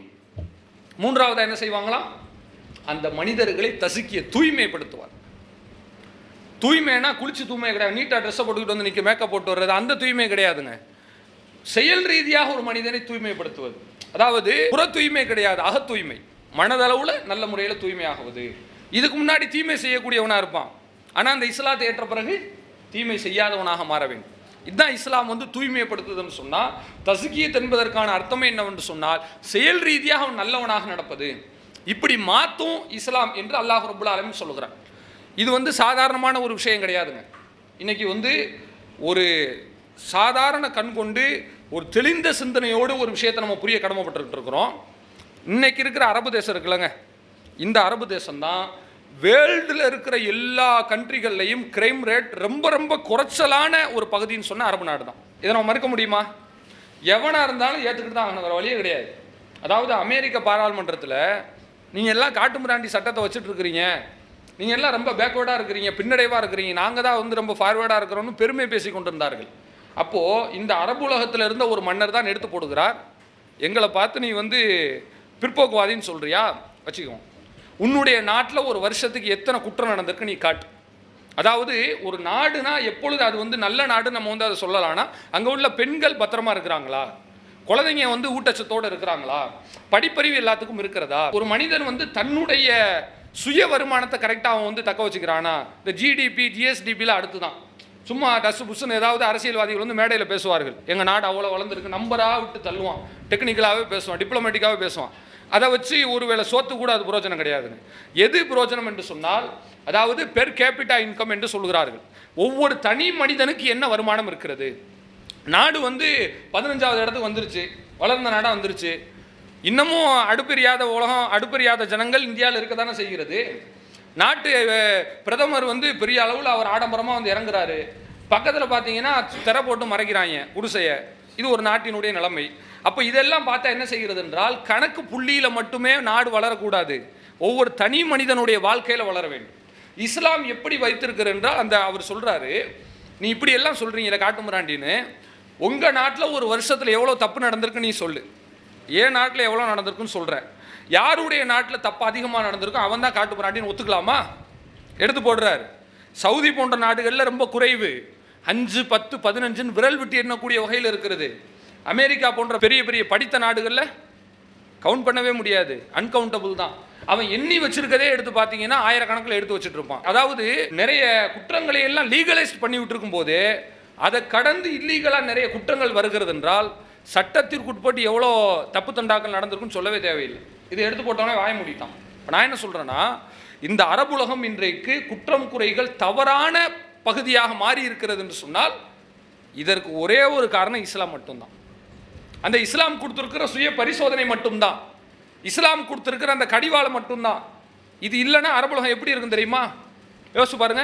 3வது என்ன செய்வாங்களாம்? அந்த மனிதர்களை தசுக்கிய தூய்மைப்படுத்துவார். தூய்மைனா குளிச்சு தூய்மை கிடையாது, நீட்டாக ட்ரெஸ்ஸை போட்டுக்கிட்டு நிற்க மேக்கப் போட்டு வர்றது, அந்த தூய்மை கிடையாதுங்க. செயல் ரீதியாக ஒரு மனிதனை தூய்மைப்படுத்துவது. அதாவது புற தூய்மை கிடையாது, அக தூய்மை. மனதளவில் நல்ல முறையில் தூய்மையாகுவது. இதுக்கு முன்னாடி தீமை செய்யக்கூடியவனாக இருப்பான், ஆனால் அந்த இஸ்லாத்தை ஏற்ற பிறகு தீமை செய்யாதவனாக மாற வேண்டும். இதுதான் இஸ்லாம் தூய்மைப்படுத்துதுன்னு சொன்னால், தஸ்கியத் என்பதற்கான அர்த்தமே என்னவென்று சொன்னால் செயல் ரீதியாக அவன் நல்லவனாக நடப்பது. இப்படி மாற்றும் இஸ்லாம் என்று அல்லாஹ் ரப்புல் ஆலமீன் சொல்லுகிறான். இது சாதாரணமான ஒரு விஷயம் கிடையாதுங்க. இன்னைக்கு ஒரு சாதாரண கண் கொண்டு ஒரு தெளிந்த சிந்தனையோடு ஒரு விஷயத்தை நம்ம புரிய கடமைப்பட்டு இருக்கிறோம். இன்னைக்கு இருக்கிற அரபு தேசம் இருக்குல்லங்க, இந்த அரபு தேசம்தான் வேர்ல்டில் இருக்கிற எல்லா கண்ட்ரிகள்லையும் கிரைம் ரேட் ரொம்ப ரொம்ப குறைச்சலான ஒரு பகுதின்னு சொன்னால் அரபு நாடு தான். இதை நம்ம மறுக்க முடியுமா? எவனாக இருந்தாலும் ஏற்றுக்கிட்டு தான் ஆகணும், வேறு வழியே கிடையாது. அதாவது அமெரிக்க பாராளுமன்றத்தில் நீங்கள் எல்லாம் காட்டு மிராண்டி சட்டத்தை வச்சுட்டு இருக்கிறீங்க, நீங்கள் எல்லாம் ரொம்ப பேக்வேர்டாக இருக்கிறீங்க, பின்னடைவாக இருக்கிறீங்க, நாங்கள் தான் ரொம்ப ஃபார்வேர்டாக இருக்கிறோன்னு பெருமை பேசி கொண்டிருந்தார்கள். அப்போது இந்த அரபு உலகத்தில் இருந்த ஒரு மன்னர் தான் எடுத்து போடுகிறார், எங்களை பார்த்து நீ பிற்போக்குவாதின்னு சொல்கிறியா, வச்சுக்குவோம், உன்னுடைய நாட்டில் ஒரு வருஷத்துக்கு எத்தனை குற்றம் நடந்திருக்கு நீ காட்டு. அதாவது ஒரு நாடுனா எப்பொழுது அது நல்ல நாடு நம்ம அதை சொல்லலாம்னா, அங்கே உள்ள பெண்கள் பத்திரமா இருக்கிறாங்களா, குழந்தைங்க ஊட்டச்சத்தோடு இருக்கிறாங்களா, படிப்பறிவு எல்லாத்துக்கும் இருக்கிறதா, ஒரு மனிதன் தன்னுடைய சுய வருமானத்தை கரெக்டாக அவன் தக்க வச்சுக்கிறானா. இந்த ஜிடிபி ஜிஎஸ்டிபியில் அடுத்து தான் சும்மா டஸ்ட் புஷ்ன்னு ஏதாவது அரசியல்வாதிகள் மேடையில் பேசுவார்கள், எங்கள் நாடு அவ்வளோ வளர்ந்துருக்கு, நம்பராக விட்டு தள்ளுவான், டெக்னிக்கலாகவே பேசுவான், டிப்ளமேட்டிக்காகவே பேசுவான். அதை வச்சு ஒருவேளை சோத்து கூட அது புரோஜனம் கிடையாதுங்க. எது புரோஜனம் என்று சொன்னால், அதாவது பெர் கேபிட்டா இன்கம் என்று சொல்கிறார்கள். ஒவ்வொரு தனி மனிதனுக்கு என்ன வருமானம் இருக்கிறது. நாடு 15வது இடத்துக்கு வந்துருச்சு, வளர்ந்த நாடாக வந்துருச்சு. இன்னமும் அடுப்பெரியாத உலகம், அடுப்பெரியாத ஜனங்கள் இந்தியாவில் இருக்க தானே செய்கிறது. நாட்டு பிரதமர் பெரிய அளவில் அவர் ஆடம்பரமாக இறங்குறாரு, பக்கத்தில் பார்த்தீங்கன்னா திரை போட்டு மறைக்கிறாங்க குடிசையை. இது ஒரு நாட்டினுடைய நிலைமை. அப்போ இதெல்லாம் பார்த்தா என்ன செய்கிறது என்றால், கணக்கு புள்ளியில் மட்டுமே நாடு வளரக்கூடாது, ஒவ்வொரு தனி மனிதனுடைய வாழ்க்கையில் வளர வேண்டும். இஸ்லாம் எப்படி வைத்திருக்கிறது என்றால், அவர் சொல்கிறாரு, நீ இப்படி எல்லாம் சொல்கிறீங்களே காட்டுமிராண்டின்னு, உங்கள் நாட்டில் ஒரு வருஷத்தில் எவ்வளோ தப்பு நடந்திருக்கு நீ சொல்லு, ஏன் நாட்டில் எவ்வளோ நடந்திருக்குன்னு சொல்கிறேன். யாருடைய நாட்டில் தப்பு அதிகமாக நடந்திருக்கும் அவன் தான் காட்டுமிராண்டின்னு ஒத்துக்கலாமா? எடுத்து போடுறார். சவுதி போன்ற நாடுகளில் ரொம்ப குறைவு, 5, 10, 15 விரல் விட்டு எண்ணக்கூடிய வகையில் இருக்கிறது. அமெரிக்கா போன்ற பெரிய பெரிய படித்த நாடுகளில் கவுண்ட் பண்ணவே முடியாது, அன்கவுண்டபிள் தான். அவன் எண்ணி வச்சிருக்கதே எடுத்து பார்த்தீங்கன்னா ஆயிரக்கணக்கில் எடுத்து வச்சுட்டு இருப்பான். அதாவது நிறைய குற்றங்களை எல்லாம் லீகலைஸ் பண்ணி விட்டுருக்கும் போது அதை கடந்து இல்லீகலாக நிறைய குற்றங்கள் வருகிறது என்றால், சட்டத்திற்குட்பட்டு எவ்வளோ தப்பு தண்டாக்கள் நடந்திருக்குன்னு சொல்லவே தேவையில்லை. இதை எடுத்து போட்டோன்னே வாய முடித்தான். இப்போ நான் என்ன சொல்கிறேன்னா, இந்த அரபுலகம் இன்றைக்கு குற்றம் குறைகள் தவறான பகுதியாக மாறி இருக்கிறது என்று சொன்னால், இதற்கு ஒரே ஒரு காரணம் இஸ்லாம் மட்டும்தான். அந்த இஸ்லாம் கொடுத்துருக்கிற சுய பரிசோதனை மட்டும்தான், இஸ்லாம் கொடுத்துருக்கிற அந்த கடிவாளம் மட்டும்தான். இது இல்லைன்னா அரபுலகம் எப்படி இருக்கும் தெரியுமா? யோசிச்சு பாருங்க.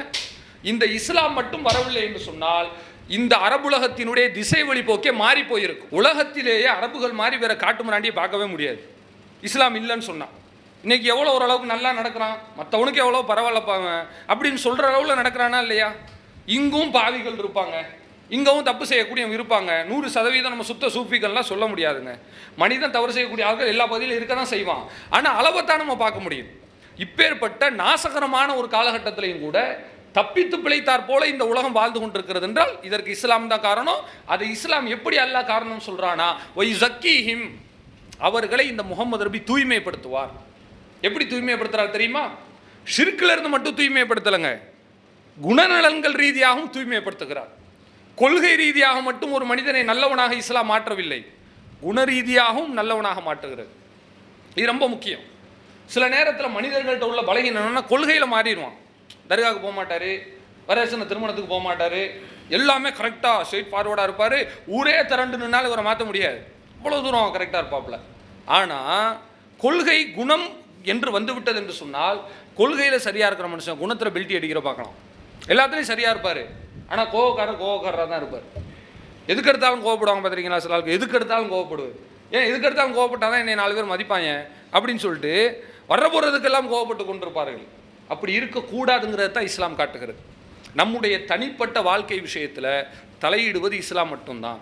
இந்த இஸ்லாம் மட்டும் வரவில்லை என்று சொன்னால், இந்த அரபுலகத்தினுடைய திசை வழிபோக்கே மாறி போயிருக்கும். உலகத்திலேயே அரபுகள் மாறி வேற காட்டு மிராண்டியை பார்க்கவே முடியாது இஸ்லாம் இல்லைன்னு சொன்னான். இன்னைக்கு எவ்வளோ ஓரளவுக்கு நல்லா நடக்கிறான், மற்றவனுக்கு எவ்வளோ பரவாயில்லப்பாங்க அப்படின்னு சொல்கிற அளவில் நடக்கிறானா இல்லையா? இங்கும் பாவிகள் இருப்பாங்க, இங்கவும் தப்பு செய்யக்கூடியவங்க இருப்பாங்க. 100% நம்ம சுத்த சூஃபிகள்லாம் சொல்ல முடியாதுங்க. மனிதன் தவறு செய்யக்கூடிய ஆட்கள் எல்லா பகுதியிலும் இருக்க தான் செய்வான். ஆனால் அளவைத்தான் நம்ம பார்க்க முடியும். இப்பேற்பட்ட நாசகரமான ஒரு காலகட்டத்திலையும் கூட தப்பித்து பிழைத்தார் போல இந்த உலகம் வாழ்ந்து கொண்டிருக்கிறது என்றால் இதற்கு இஸ்லாம் தான் காரணம். அதை இஸ்லாம் எப்படி அல்லாஹ் காரணம் சொல்றானா, ஒய் ஜக்கீஹிம், அவர்களை இந்த முகமது நபி தூய்மைப்படுத்துவார். எப்படி தூய்மைப்படுத்துறாரு தெரியுமா? ஷிர்க்ல இருந்து மட்டும் தூய்மைப்படுத்தலைங்க, குணநலன்கள் ரீதியாகவும் தூய்மைப்படுத்துகிறார். கொள்கை ரீதியாக மட்டும் ஒரு மனிதனை நல்லவனாக இஸ்லாம் மாற்றவில்லை, குண ரீதியாகவும் நல்லவனாக மாற்றுகிறது. இது ரொம்ப முக்கியம். சில நேரத்தில் மனிதர்கள்ட்ட உள்ள பலகீனம் கொள்கையில் மாறிடுவான். தர்காவுக்கு போக மாட்டார், வரதட்சணை திருமணத்துக்கு போக மாட்டார், எல்லாமே கரெக்டாக ஸ்ட்ரெயிட் ஃபார்வர்டாக இருப்பார். ஊரே திரண்டு நின்னால் இவரை மாற்ற முடியாது, இவ்வளோ தூரம் கரெக்டாக இருப்பாப்புல. ஆனால் கொள்கை குணம் என்று வந்துவிட்டது என்று சொன்னால், கொள்கையில் சரியாக இருக்கிற மனுஷன் குணத்தில் பெல்ட்டி அடிக்கிற பார்க்கலாம், எல்லாத்துலேயும் சரியாக இருப்பார். ஆனால் கோவக்காரராக தான் இருப்பார். எதுக்கு எடுத்தாலும் கோவப்படுவாங்க பார்த்துருக்கீங்களா? சில ஆளுக்கு எதுக்கு எடுத்தாலும் கோவப்படுவார். ஏன் எதுக்கு எடுத்தாலும் கோவப்பட்டால் தான் என்னை 4 பேர் மதிப்பாங்க அப்படின்னு சொல்லிட்டு வர போகிறதுக்கெல்லாம் கோவப்பட்டு கொண்டிருப்பார்கள். அப்படி இருக்கக்கூடாதுங்கிறது தான் இஸ்லாம் காட்டுகிறது. நம்முடைய தனிப்பட்ட வாழ்க்கை விஷயத்தில் தலையிடுவது இஸ்லாம் மட்டும்தான்.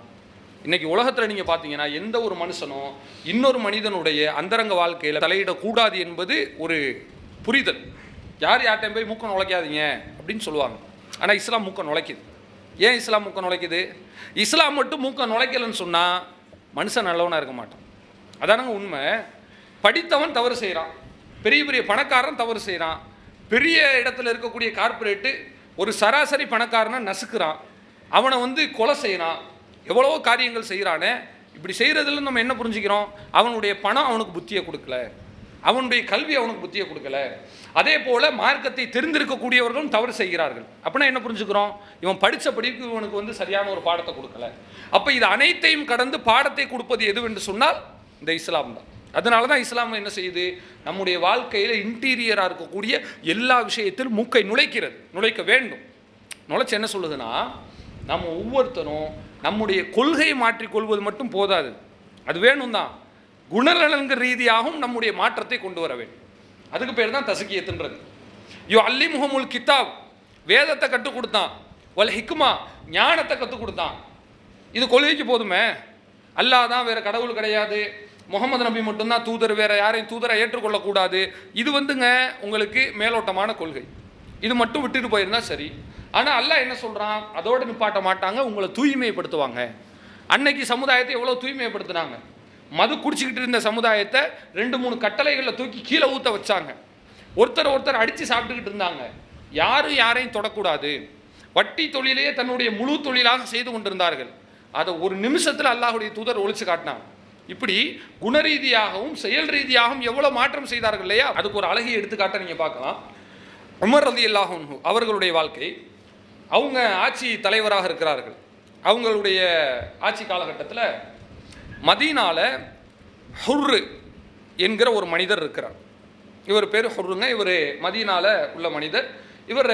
இன்றைக்கி உலகத்தில் நீங்கள் பார்த்தீங்கன்னா எந்த ஒரு மனுஷனும் இன்னொரு மனிதனுடைய அந்தரங்க வாழ்க்கையில் தலையிடக்கூடாது என்பது ஒரு புரிதல். யார்கிட்டையும் போய் மூக்க நுழைக்காதீங்க அப்படின்னு சொல்லுவாங்க. ஆனால் இஸ்லாம் மூக்க நுழைக்குது. ஏன் இஸ்லாம் மூக்க நுழைக்குது? இஸ்லாம் மட்டும் மூக்க நுழைக்கலன்னு சொன்னால் மனுஷன் நல்லவனாக இருக்க மாட்டான். அதானங்க உண்மை. படித்தவன் தவறு செய்கிறான், பெரிய பெரிய பணக்காரன் தவறு செய்கிறான், பெரிய இடத்துல இருக்கக்கூடிய கார்ப்பரேட்டு ஒரு சராசரி பணக்காரனை நசுக்கிறான், அவனை வந்து கொலை செய்கிறான், எவ்வளவோ காரியங்கள் செய்கிறானே. இப்படி செய்கிறதுல நம்ம என்ன புரிஞ்சுக்கிறோம்? அவனுடைய பணம் அவனுக்கு புத்தியை கொடுக்கல, அவனுடைய கல்வி அவனுக்கு புத்தியை கொடுக்கல. அதே போல் மார்க்கத்தை தெரிந்திருக்கக்கூடியவர்களும் தவறு செய்கிறார்கள். அப்படின்னா என்ன புரிஞ்சுக்கிறோம்? இவன் படித்த படிப்பு இவனுக்கு வந்து சரியான ஒரு பாடத்தை கொடுக்கல. அப்போ இது அனைத்தையும் கடந்து பாடத்தை கொடுப்பது எதுவென்று சொன்னால் இந்த இஸ்லாம் தான். அதனால தான் இஸ்லாம் என்ன செய்யுது? நம்முடைய வாழ்க்கையில் இன்டீரியராக இருக்கக்கூடிய எல்லா விஷயத்திலும் மூக்கை நுழைக்க வேண்டும். நுழைச்சு என்ன சொல்லுதுன்னா, நம்ம ஒவ்வொருத்தரும் நம்முடைய கொள்கையை மாற்றிக்கொள்வது மட்டும் போதாது, அது வேணும் தான், குணநலன்கள் ரீதியாகவும் நம்முடைய மாற்றத்தை கொண்டு வர வேண்டும். அதுக்கு பேர் தான் தஸ்கியத்துன்றது. அல்லிமுஹமுல் கிதாப், வேதத்தை கற்றுக் கொடுத்தான், வல் ஹிக்மா, ஞானத்தை கற்றுக் கொடுத்தான். இது கொள்கைக்கு போதுமே. அல்லாஹ் தான், வேறு கடவுள் கிடையாது, முகமது நபி மட்டும்தான் தூதர், வேறு யாரையும் தூதரை ஏற்றுக்கொள்ளக்கூடாது, இது வந்துங்க உங்களுக்கு மேலோட்டமான கொள்கை. இது மட்டும் விட்டுட்டு போயிருந்தா சரி. ஆனால் அல்லாஹ் என்ன சொல்கிறான்? அதோடு நிப்பாட்ட மாட்டாங்க, உங்களை தூய்மைப்படுத்துவாங்க. அன்னைக்கு சமுதாயத்தை எவ்வளோ தூய்மைப்படுத்தினாங்க. மது குடிச்சிக்கிட்டு இருந்த சமுதாயத்தை 2-3 கட்டளைகளில் தூக்கி கீழே ஊற்ற வச்சாங்க. ஒருத்தர் அடித்து சாப்பிட்டுக்கிட்டு இருந்தாங்க. யாரையும் தொடக்கூடாது. வட்டி தொழிலையே தன்னுடைய முழு தொழிலாக செய்து கொண்டிருந்தார்கள். அதை ஒரு நிமிஷத்தில் அல்லாஹுடைய தூதர் ஒழிச்சு காட்டினாங்க. இப்படி குணரீதியாகவும் செயல் ரீதியாகவும் எவ்வளோ மாற்றம் செய்தார்கள் இல்லையா? அதுக்கு ஒரு அழகிய எடுத்துக்காட்ட நீங்கள் பார்க்கலாம். உமர் ரலியல்லாஹு அன்ஹு அவர்களுடைய வாழ்க்கை. அவங்க ஆட்சி தலைவராக இருக்கிறார்கள். அவங்களுடைய ஆட்சி காலகட்டத்தில் மதீனால ஹுர்ரு என்கிற ஒரு மனிதர் இருக்கிறார். இவர் பேர் ஹுர்ருங்க. இவர் மதீனால உள்ள மனிதர். இவர்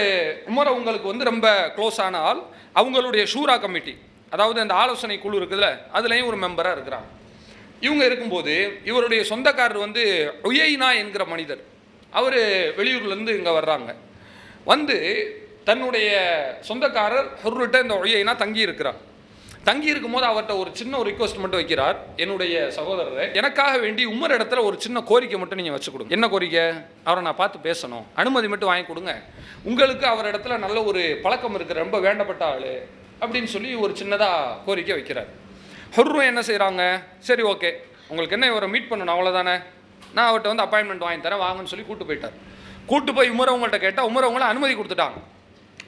உமர் அவங்களுக்கு வந்து ரொம்ப க்ளோஸான ஆள். அவங்களுடைய ஷூரா கமிட்டி, அதாவது அந்த ஆலோசனை குழு இருக்குதுல்ல, அதுலேயும் ஒரு மெம்பராக இருக்கிறாங்க. இவங்க இருக்கும்போது இவருடைய சொந்தக்காரர் வந்து உயைனா என்கிற மனிதர், அவர் வெளியூர்லேருந்து இங்கே வர்றாங்க. வந்து தன்னுடைய சொந்தக்காரர் ஹுர்ருட்ட இந்த உயைனா தங்கி இருக்கிறார். தங்கி இருக்கும்போது அவர்கிட்ட ஒரு சின்ன ஒரு ரிக்வஸ்ட் மட்டும் வைக்கிறார். என்னுடைய சகோதரரை, எனக்காக வேண்டி உமர் இடத்துல ஒரு சின்ன கோரிக்கை மட்டும் நீங்கள் வச்சு கொடுங்க. என்ன கோரிக்கை? அவரை நான் பார்த்து பேசணும், அனுமதி மட்டும் வாங்கி கொடுங்க. உங்களுக்கு அவர் இடத்துல நல்ல ஒரு பழக்கம் இருக்குது, ரொம்ப வேண்டப்பட்ட ஆள் அப்படின்னு சொல்லி ஒரு சின்னதாக கோரிக்கை வைக்கிறார். ஹுர்ரும் என்ன செய்கிறாங்க? சரி, ஓகே, உங்களுக்கு என்ன இவரை மீட் பண்ணணும் அவ்வளோதானே, நான் அவர்கிட்ட வந்து அப்பாயின்மெண்ட் வாங்கி தரேன் வாங்கன்னு சொல்லி கூப்பிட்டு போயிட்டார். கூப்பிட்டு போய் உமர் அவங்கள்ட்ட கேட்டால் உமர் அவங்கள அனுமதி கொடுத்துட்டாங்க.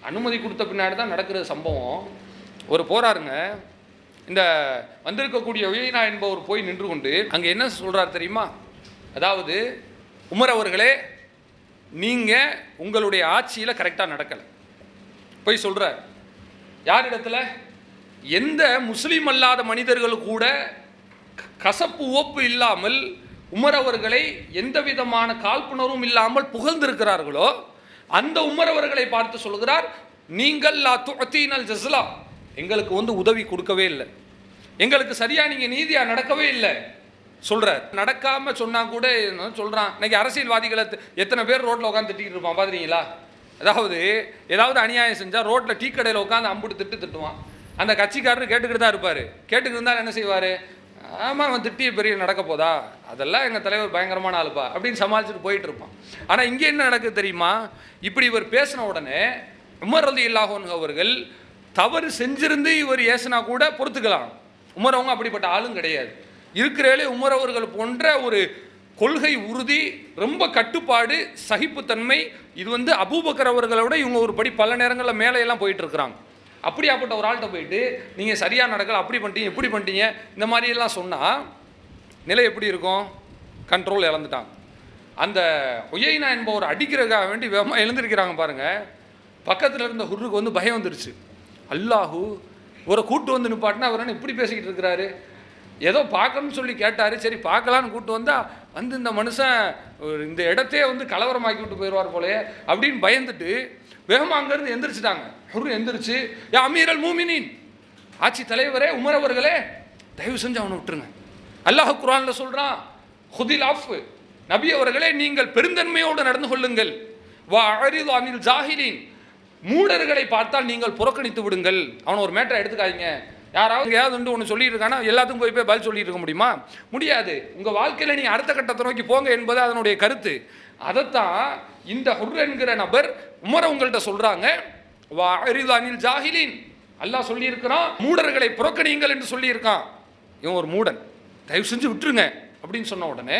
அனுமதி கொடுத்த பின்னாடி தான் நடக்கிற சம்பவம். ஒரு போறாருங்க, இந்த வந்திருக்கக்கூடிய உயைனா என்பவர் போய் நின்று கொண்டு அங்கே என்ன சொல்கிறார் தெரியுமா? அதாவது, உமர் அவர்களே, நீங்கள் உங்களுடைய ஆட்சியில் கரெக்டாக நடக்கலை போய் சொல்கிறார். யாரிடத்துல? எந்த முஸ்லீம் அல்லாத மனிதர்கள் கூட கசப்பு ஓப்பு இல்லாமல் உமர் அவர்களை எந்த விதமான காழ்ப்புணர்வும் இல்லாமல் புகழ்ந்திருக்கிறார்களோ அந்த உமர் அவர்களை பார்த்து சொல்கிறார், நீங்கள் லா துஅதீனல் ஜஸ்லா, எங்களுக்கு வந்து உதவி கொடுக்கவே இல்லை, எங்களுக்கு சரியாக நீங்கள் நீதியாக நடக்கவே இல்லை சொல்கிறார். நடக்காமல் சொன்னால் கூட சொல்கிறான். இன்னைக்கு அரசியல்வாதிகளை எத்தனை பேர் ரோட்டில் உட்காந்து திட்டிகிட்டு இருப்பான் பார்த்துறீங்களா? அதாவது ஏதாவது அநியாயம் செஞ்சால் ரோட்டில் டீ கடையில் உட்காந்து அம்புட்டு திட்டுவான். அந்த கட்சிக்காரர் கேட்டுக்கிட்டு தான் இருப்பார். கேட்டுக்கிட்டு இருந்தால் என்ன செய்வார்? ஆமாம், அவன் திட்டிய பெரிய நடக்க போதா, அதெல்லாம் எங்கள் தலைவர் பயங்கரமான ஆளுப்பா அப்படின்னு சமாளிச்சுட்டு போயிட்டு இருப்பான். ஆனால் இங்கே என்ன நடக்குது தெரியுமா? இப்படி இவர் பேசின உடனே உமர் ரலியல்லாஹு அன்ஹு அவர்கள் தவறு செஞ்சிருந்து இவர் ஏசினா கூட பொறுத்துக்கலாம். உமர் அவங்க அப்படிப்பட்ட ஆளும் கிடையாது. இருக்கிறாலே உமர் அவர்கள் போன்ற ஒரு கொள்கை உறுதி, ரொம்ப கட்டுப்பாடு, சகிப்புத்தன்மை, இது வந்து அபூபக்கர் அவர்களோட இவங்க ஒரு படி பல நேரங்களில் மேலையெல்லாம் போயிட்டு இருக்கிறாங்க. அப்படியாப்பட்ட ஒரு ஆள்கிட்ட போயிட்டு நீங்கள் சரியாக நடக்கல, அப்படி பண்ணிட்டீங்க, இப்படி பண்ணிட்டீங்க, இந்த மாதிரியெல்லாம் சொன்னால் நிலை எப்படி இருக்கும்? கண்ட்ரோல் இழந்துட்டாங்க. அந்த உயைனா என்பவர் அடிக்கிறதுக்காக வேண்டி வேகமாக எழுந்திருக்கிறாங்க பாருங்கள். பக்கத்தில் இருந்த ஹுர்ருக்கு வந்து பயம் வந்துருச்சு. அல்லாஹூ, ஒரு கூட்டு வந்து நிப்பாட்டினா அவர் என்ன இப்படி பேசிக்கிட்டு இருக்கிறாரு? ஏதோ பார்க்கணும்னு சொல்லி கேட்டார், சரி பார்க்கலான்னு கூப்பிட்டு வந்தால் வந்து இந்த மனுஷன் இந்த இடத்தையே வந்து கலவரமாக்கி விட்டு போயிடுவார் போலையே அப்படின்னு பயந்துட்டு வேகமாக அங்கேருந்து எந்திரிச்சிட்டாங்க. ஹுர்ரு எந்திரிச்சு, யா அமீரல் மூமினின், ஆட்சி தலைவரே, உமர் அவர்களே, தயவு செஞ்சு அவனை விட்டுருங்க. அல்லாஹ் குர்ஆனில் சொல்கிறான், ஹுதில் ஆஃப், நபி அவர்களே நீங்கள் பெருந்தன்மையோடு நடந்து கொள்ளுங்கள். வா அரிது அனில் ஜாஹிலின், மூடர்களை பார்த்தால் நீங்கள் புறக்கணித்து விடுங்கள். அவனை ஒரு மேட்டரை எடுத்துக்காதீங்க. யாராவது எங்கேயாவது ஒன்று சொல்லிட்டு இருக்கானா எல்லாத்துக்கும் போய் பதில் சொல்லிட்டு இருக்க முடியுமா? முடியாது. உங்கள் வாழ்க்கையில் நீங்கள் அடுத்த கட்டத்தை நோக்கி போங்க என்பது அதனுடைய கருத்து. அதைத்தான் இந்த ஹுர் என்கிற நபர் உமர் உங்கள்கிட்ட சொல்கிறாங்க. வா அரிது அனில் ஜாஹிலின், அல்லாஹ் சொல்லியிருக்கிறான் மூடர்களை புறக்கணியுங்கள் என்று சொல்லியிருக்கான். இவன் ஒரு மூடன், தயவு செஞ்சு விட்டுருங்க அப்படின்னு சொன்ன உடனே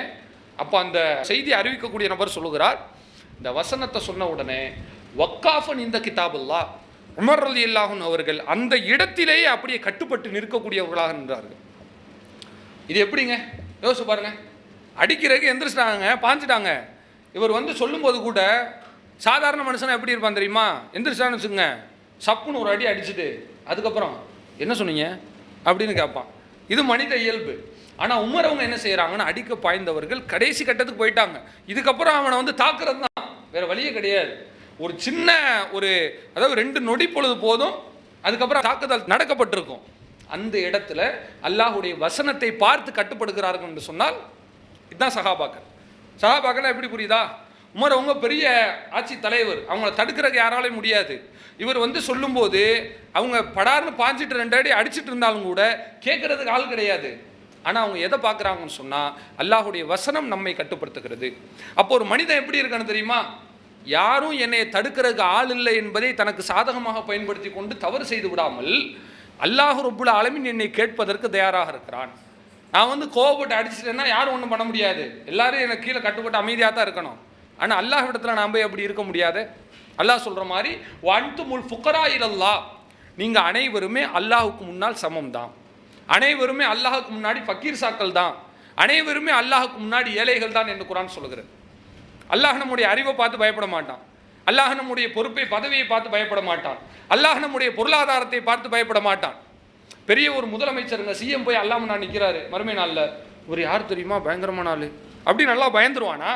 அப்போ அந்த செய்தி அறிவிக்கக்கூடிய நபர் சொல்லுகிறார், இந்த வசனத்தை சொன்ன உடனே வக்காஃபன் இந்த கிதாபுல்லா, உமர் ரலியல்லாஹு அன்ஹு அவர்கள் அந்த இடத்திலேயே அப்படியே கட்டுப்பட்டு நிற்கக்கூடியவர்களாக நின்றார்கள். இது எப்படிங்க யோசிச்சு பாருங்க. அடிக்கிறதுக்கு எந்திரிச்சிட்டாங்க, பாஞ்சிட்டாங்க. இவர் வந்து சொல்லும்போது கூட சாதாரண மனுஷனா எப்படி இருப்பான் தெரியுமா? எந்திரிச்சான்னு வச்சுங்க, சப்புன்னு ஒரு அடி அடிச்சுட்டு அதுக்கப்புறம் என்ன சொன்னீங்க அப்படின்னு கேட்பான். இது மனித இயல்பு. ஆனால் உமர் அவங்க என்ன செய்கிறாங்கன்னா, அடிக்க பாய்ந்தவர்கள் கடைசி கட்டத்துக்கு போயிட்டாங்க. இதுக்கப்புறம் அவனை வந்து தாக்குறது தான், வேற வழியே கிடையாது. ஒரு சின்ன அதாவது 2 நொடி பொழுது போதும், அதுக்கப்புறம் தாக்குதல் நடக்கப்பட்டிருக்கும். அந்த இடத்துல அல்லாஹுடைய வசனத்தை பார்த்து கட்டுப்படுகிறார்கள் என்று சொன்னால் இதுதான் சஹாபாக்கள். சஹாபாக்கள் எப்படி புரியுதா? உமர் அவங்க பெரிய ஆட்சி தலைவர், அவங்கள தடுக்கிறதுக்கு யாராலையும் முடியாது. இவர் வந்து சொல்லும்போது அவங்க படார்னு பாஞ்சிட்டு 2 அடி அடிச்சுட்டு இருந்தாலும் கூட கேட்கறதுக்கு ஆள் கிடையாது. ஆனால் அவங்க எதை பார்க்குறாங்கன்னு சொன்னால், அல்லாஹுடைய வசனம் நம்மை கட்டுப்படுத்துகிறது. அப்போ ஒரு மனிதன் எப்படி இருக்கான்னு தெரியுமா? யாரும் என்னை தடுக்கிறதுக்கு ஆள் இல்லை என்பதை தனக்கு சாதகமாக பயன்படுத்தி கொண்டு தவறு செய்து விடாமல் அல்லாஹ் ரப்புல் ஆலமீன் என்னை கேட்பதற்கு தயாராக இருக்கிறான். நான் வந்து கோவப்பட்டு அடிச்சிட்டேன்னா யாரும் ஒன்றும் பண்ண முடியாது, எல்லாரும் எனக்கு கீழே கட்டுப்பட்டு அமைதியாக தான் இருக்கணும். ஆனால் அல்லாஹ் இடத்துல நாம் போய் அப்படி இருக்க முடியாது. அல்லாஹ் சொல்கிற மாதிரி வன்துமுல் ஃபுக்கரா இலல்லாஹ், நீங்கள் அனைவருமே அல்லாஹுக்கு முன்னால் சமம் தான், அனைவருமே அல்லாஹுக்கு முன்னாடி ஃபக்கீர் சாக்கள் தான், அனைவருமே அல்லாஹுக்கு முன்னாடி ஏழைகள் தான் என்று குர்ஆன் சொல்கிறது. அல்லாஹ் நம்முடைய அறிவை பார்த்து பயப்பட மாட்டான், அல்லாஹ் நம்முடைய பொறுப்பை பதவியை பார்த்து பயப்பட மாட்டான், அல்லாஹ் நம்முடைய பொருளாதாரத்தை பார்த்து பயப்பட மாட்டான். பெரிய ஒரு முதலமைச்சருங்க சிஎம் போய் அல்லாஹ் நான் நிற்கிறாரு மறுமை நாளில், ஒரு யார் தெரியுமா பயங்கரமான ஆள் அப்படி நல்லா பயந்துருவானா?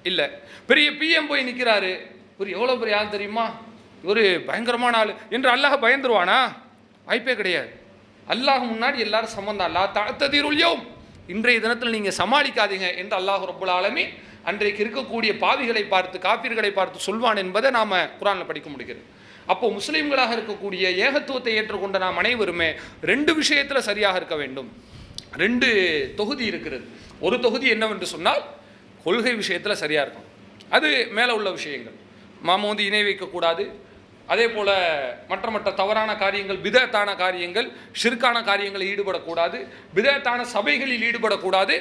இல்லை. பெரிய பிஎம் போய் நிற்கிறாரு, ஒரு எவ்வளோ பெரிய ஆள் தெரியுமா, ஒரு பயங்கரமான ஆள் என்று அல்லாஹ் பயந்துருவானா? வாய்ப்பே கிடையாது. அல்லாஹ் முன்னாடி எல்லாரும் சமந்தான். அல்லா தஅததிருல்யௌம், இன்றைய தினத்தில் நீங்கள் சமாளிக்காதீங்க என்று அல்லாஹ் ரப்புல் ஆலமீன் அன்றைக்கு இருக்கக்கூடிய பாவிகளை பார்த்து காஃபிர்களை பார்த்து சொல்வான் என்பதை நாம் குர்ஆனில் படிக்க முடிகிறது. அப்போ முஸ்லீம்களாக இருக்கக்கூடிய ஏகத்துவத்தை ஏற்றுக்கொண்ட நாம் அனைவருமே 2 விஷயத்தில் சரியாக இருக்க வேண்டும். 2 தொகுதி இருக்கிறது. ஒரு தொகுதி என்னவென்று சொன்னால் கொள்கை விஷயத்தில் சரியாக இருக்கும். அது மேலே உள்ள விஷயங்கள், மாம வந்து இணை வைக்கக்கூடாது, அதே போல் மற்ற தவறான காரியங்கள், பிதத்தான காரியங்கள், ஷிர்கான காரியங்களில் ஈடுபடக்கூடாது, பிதத்தான சபைகளில் ஈடுபடக்கூடாது.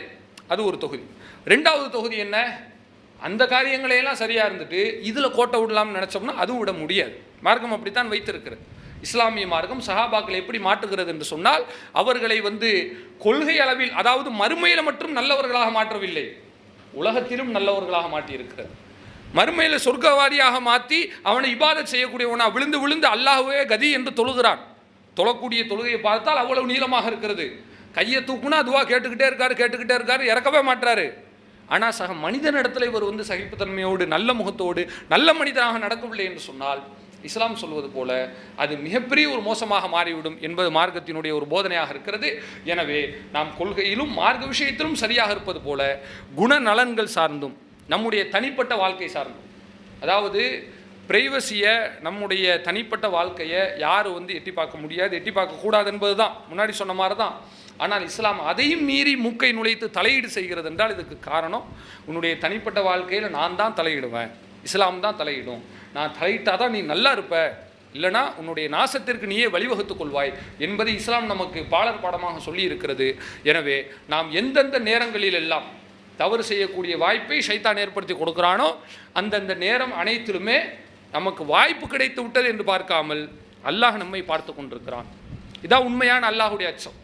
அது ஒரு தொகுதி. 2வது தொகுதி என்ன? அந்த காரியங்களையெல்லாம் சரியாக இருந்துட்டு இதில் கோட்டை விடலாம்னு நினச்சோம்னா அதுவும் விட முடியாது. மார்க்கம் அப்படித்தான் வைத்திருக்கிறது. இஸ்லாமிய மார்க்கம் சஹாபாக்களை எப்படி மாற்றுகிறது என்று சொன்னால், அவர்களை வந்து கொள்கை அளவில், அதாவது மறுமையில் மட்டும் நல்லவர்களாக மாற்றவில்லை, உலகத்திலும் நல்லவர்களாக மாற்றி இருக்கிறது. மறுமையில் சொர்க்கவாதியாக மாற்றி அவனை இபாதத் செய்யக்கூடியவனா விழுந்து விழுந்து அல்லாஹ்வே கதி என்று தொழுகிறான். தொழக்கூடிய தொழுகையை பார்த்தால் அவ்வளவு நீளமாக இருக்கிறது. கையை தூக்குனா அதுவாக கேட்டுக்கிட்டே இருக்காரு, இறக்கவே மாட்டாரு. ஆனால் சக மனிதனிடத்தில் இவர் வந்து சகிப்புத்தன்மையோடு நல்ல முகத்தோடு நல்ல மனிதனாக நடக்கவில்லை என்று சொன்னால், இஸ்லாம் சொல்வது போல அது மிகப்பெரிய ஒரு மோசமாக மாறிவிடும் என்பது மார்க்கத்தினுடைய ஒரு போதனையாக இருக்கிறது. எனவே நாம் கொள்கையிலும் மார்க்க விஷயத்திலும் சரியாக இருப்பது போல குணநலன்கள் சார்ந்தும் நம்முடைய தனிப்பட்ட வாழ்க்கை சார்ந்தும், அதாவது பிரைவசியை, நம்முடைய தனிப்பட்ட வாழ்க்கையை யார் வந்து எட்டி பார்க்க முடியாது, எட்டி பார்க்கக்கூடாது என்பது தான் முன்னாடி சொன்ன மாதிரி தான். ஆனால் இஸ்லாம் அதையும் மீறி மூக்கை நுழைத்து தலையீடு செய்கிறது என்றால் இதுக்கு காரணம், உன்னுடைய தனிப்பட்ட வாழ்க்கையில் நான் தான் தலையிடுவேன், இஸ்லாம் தான் தலையிடும், நான் தலையிட்டால் தான் நீ நல்லா இருப்ப, இல்லைனா உன்னுடைய நாசத்திற்கு நீயே வழிவகுத்துக் கொள்வாய் என்பதை இஸ்லாம் நமக்கு பாடர் பாடமாக சொல்லி இருக்கிறது. எனவே நாம் எந்தெந்த நேரங்களில் எல்லாம் தவறு செய்யக்கூடிய வாய்ப்பை ஷைத்தான் ஏற்படுத்தி கொடுக்குறானோ அந்தந்த நேரம் அனைத்திலுமே நமக்கு வாய்ப்பு கிடைத்து விட்டது என்று பார்க்காமல் அல்லாஹ் நம்மை பார்த்து கொண்டிருக்கிறான். இதான் உண்மையான அல்லாஹுடைய அச்சம்.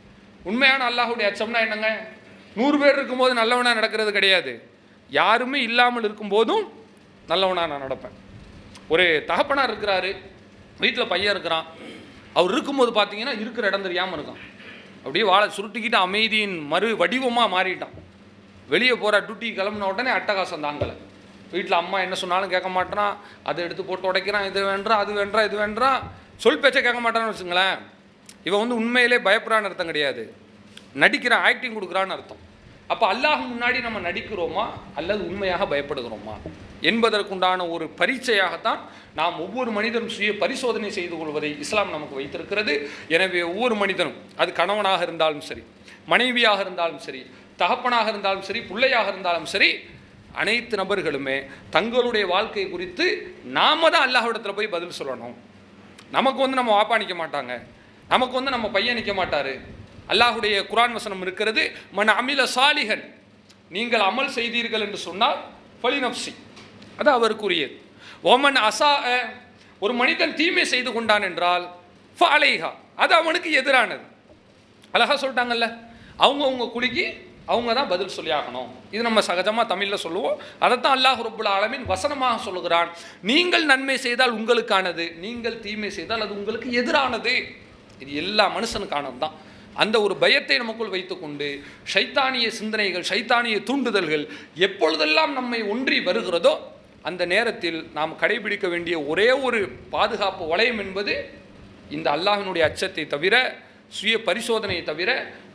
உண்மையான அல்லாஹுடைய அச்சம்னா என்னங்க? 100 பேர் இருக்கும்போது நல்லவனாக நடக்கிறது கிடையாது, யாருமே இல்லாமல் இருக்கும்போதும் நல்லவனாக நான் நடப்பேன். ஒரு தகப்பனார் இருக்கிறாரு, வீட்டில் பையன் இருக்கிறான், அவர் இருக்கும்போது பார்த்தீங்கன்னா இருக்கிற இடம் தெரியாமல் இருக்கான், அப்படியே வாழை சுருட்டிக்கிட்டு அமைதியின் மறு வடிவமாக மாறிட்டான். வெளியே போகிற டியூட்டி கிளம்புன உடனே அட்டகாசம் தாங்கலை, வீட்டில் அம்மா என்ன சொன்னாலும் கேட்க மாட்டான், அதை எடுத்து போட்டு உடைக்கிறான், இது வேண்டாம் அது வேண்டாம் இது வேண்டாம், சொல் பேச்சை கேட்க மாட்டான்னு வச்சுங்களேன். இவன் வந்து உண்மையிலே பயப்படுறான்னு அர்த்தம் கிடையாது, நடிக்கிறான், ஆக்டிங் கொடுக்குறான்னு அர்த்தம். அப்போ அல்லாஹ் முன்னாடி நம்ம நடிக்கிறோமா அல்லது உண்மையாக பயப்படுகிறோமா என்பதற்குண்டான ஒரு பரீட்சையாகத்தான் நாம் ஒவ்வொரு மனிதனும் சுய பரிசோதனை செய்து கொள்வதை இஸ்லாம் நமக்கு வைத்திருக்கிறது. எனவே ஒவ்வொரு மனிதனும், அது கணவனாக இருந்தாலும் சரி, மனைவியாக இருந்தாலும் சரி, தகப்பனாக இருந்தாலும் சரி, பிள்ளையாக இருந்தாலும் சரி, அனைத்து நபர்களுமே தங்களுடைய வாழ்க்கை குறித்து நாம தான் அல்லாஹ்விடத்தில் போய் பதில் சொல்லணும். நமக்கு வந்து நம்ம வாப்பா நிற்க மாட்டாங்க, நமக்கு வந்து நம்ம பையன் நிற்க மாட்டார். அல்லாஹுடைய குர்ஆன் வசனம் இருக்கிறது, மன் அமில சாலிஹன், நீங்கள் அமல் செய்தீர்கள் என்று சொன்னால் ஃபலினப்சி, அது அவருக்குரியது. ஒமன் அசா, ஒரு மனிதன் தீமை செய்து கொண்டான் என்றால் ஃபலைஹா, அது அவனுக்கு எதிரானது. அழகா சொல்லிட்டாங்கல்ல, அவங்கவுங்க குழிக்கு அவங்க தான் பதில் சொல்லி ஆகணும். இது நம்ம சகஜமாக தமிழில் சொல்லுவோம். அதைத்தான் அல்லாஹ் ரப்புல் ஆலமீன் வசனமாக சொல்லுகிறான். நீங்கள் நன்மை செய்தால் உங்களுக்கானது, நீங்கள் தீமை செய்தால் அது உங்களுக்கு எதிரானது. இது எல்லா மனுஷனுக்கானது தான். அந்த ஒரு பயத்தை நமக்குள் வைத்துக்கொண்டு ஷைத்தானிய சிந்தனைகள், ஷைத்தானிய தூண்டுதல்கள் எப்பொழுதெல்லாம் நம்மை ஒன்றி வருகிறதோ அந்த நேரத்தில் நாம் கடைபிடிக்க வேண்டிய ஒரே ஒரு பாதுகாப்பு வளையம் என்பது இந்த அல்லாஹினுடைய அச்சத்தை தவிர, சுய பரிசோதனையை தவிர,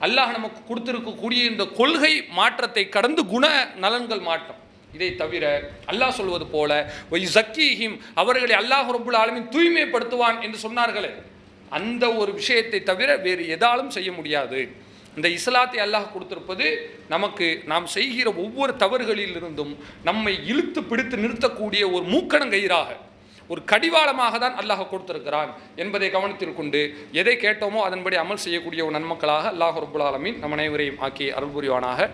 அல்லாஹ் நமக்கு கொடுத்திருக்கக்கூடிய இந்த கொள்கை மாற்றத்தை கடந்து குண நலன்கள் மாற்றம். இதை தவிர அல்லாஹ் சொல்வது போல ஜக்கீஹிம், அவர்களை அல்லாஹ் ரப்புல் ஆலமீன் தூய்மைப்படுத்துவான் என்று சொன்னார்களே, அந்த ஒரு விஷயத்தை தவிர வேறு எதாலும் செய்ய முடியாது. இந்த இஸ்லாத்தை அல்லாஹ் கொடுத்திருப்பது நமக்கு நாம் செய்கிற ஒவ்வொரு தவறுகளிலிருந்தும் நம்மை இழுத்து பிடித்து நிறுத்தக்கூடிய ஒரு மூக்கணங்கயிறாக, ஒரு கடிவாளமாக தான் அல்லாஹ் கொடுத்திருக்கிறான் என்பதை கவனத்தில் கொண்டு எதை கேட்டோமோ அதன்படி அமல் செய்யக்கூடிய ஒரு நன்மக்களாக அல்லாஹ் ரப்புல் ஆலமீன் நம் அனைவரையும் ஆக்கி அருள் புரிவானாக.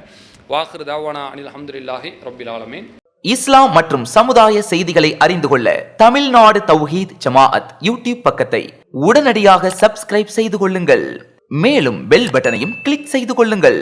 வாஹிரு தாவானா அனில் அல்ஹம்துலில்லாஹி ரப்பில் ஆலமீன். இஸ்லாம் மற்றும் சமுதாய செய்திகளை அறிந்து கொள்ள தமிழ்நாடு தௌஹீத் ஜமாஅத் யூடியூப் பக்கத்தை உடனடியாக சப்ஸ்கிரைப் செய்து கொள்ளுங்கள். மேலும் பெல் பட்டனையும் கிளிக் செய்து கொள்ளுங்கள்.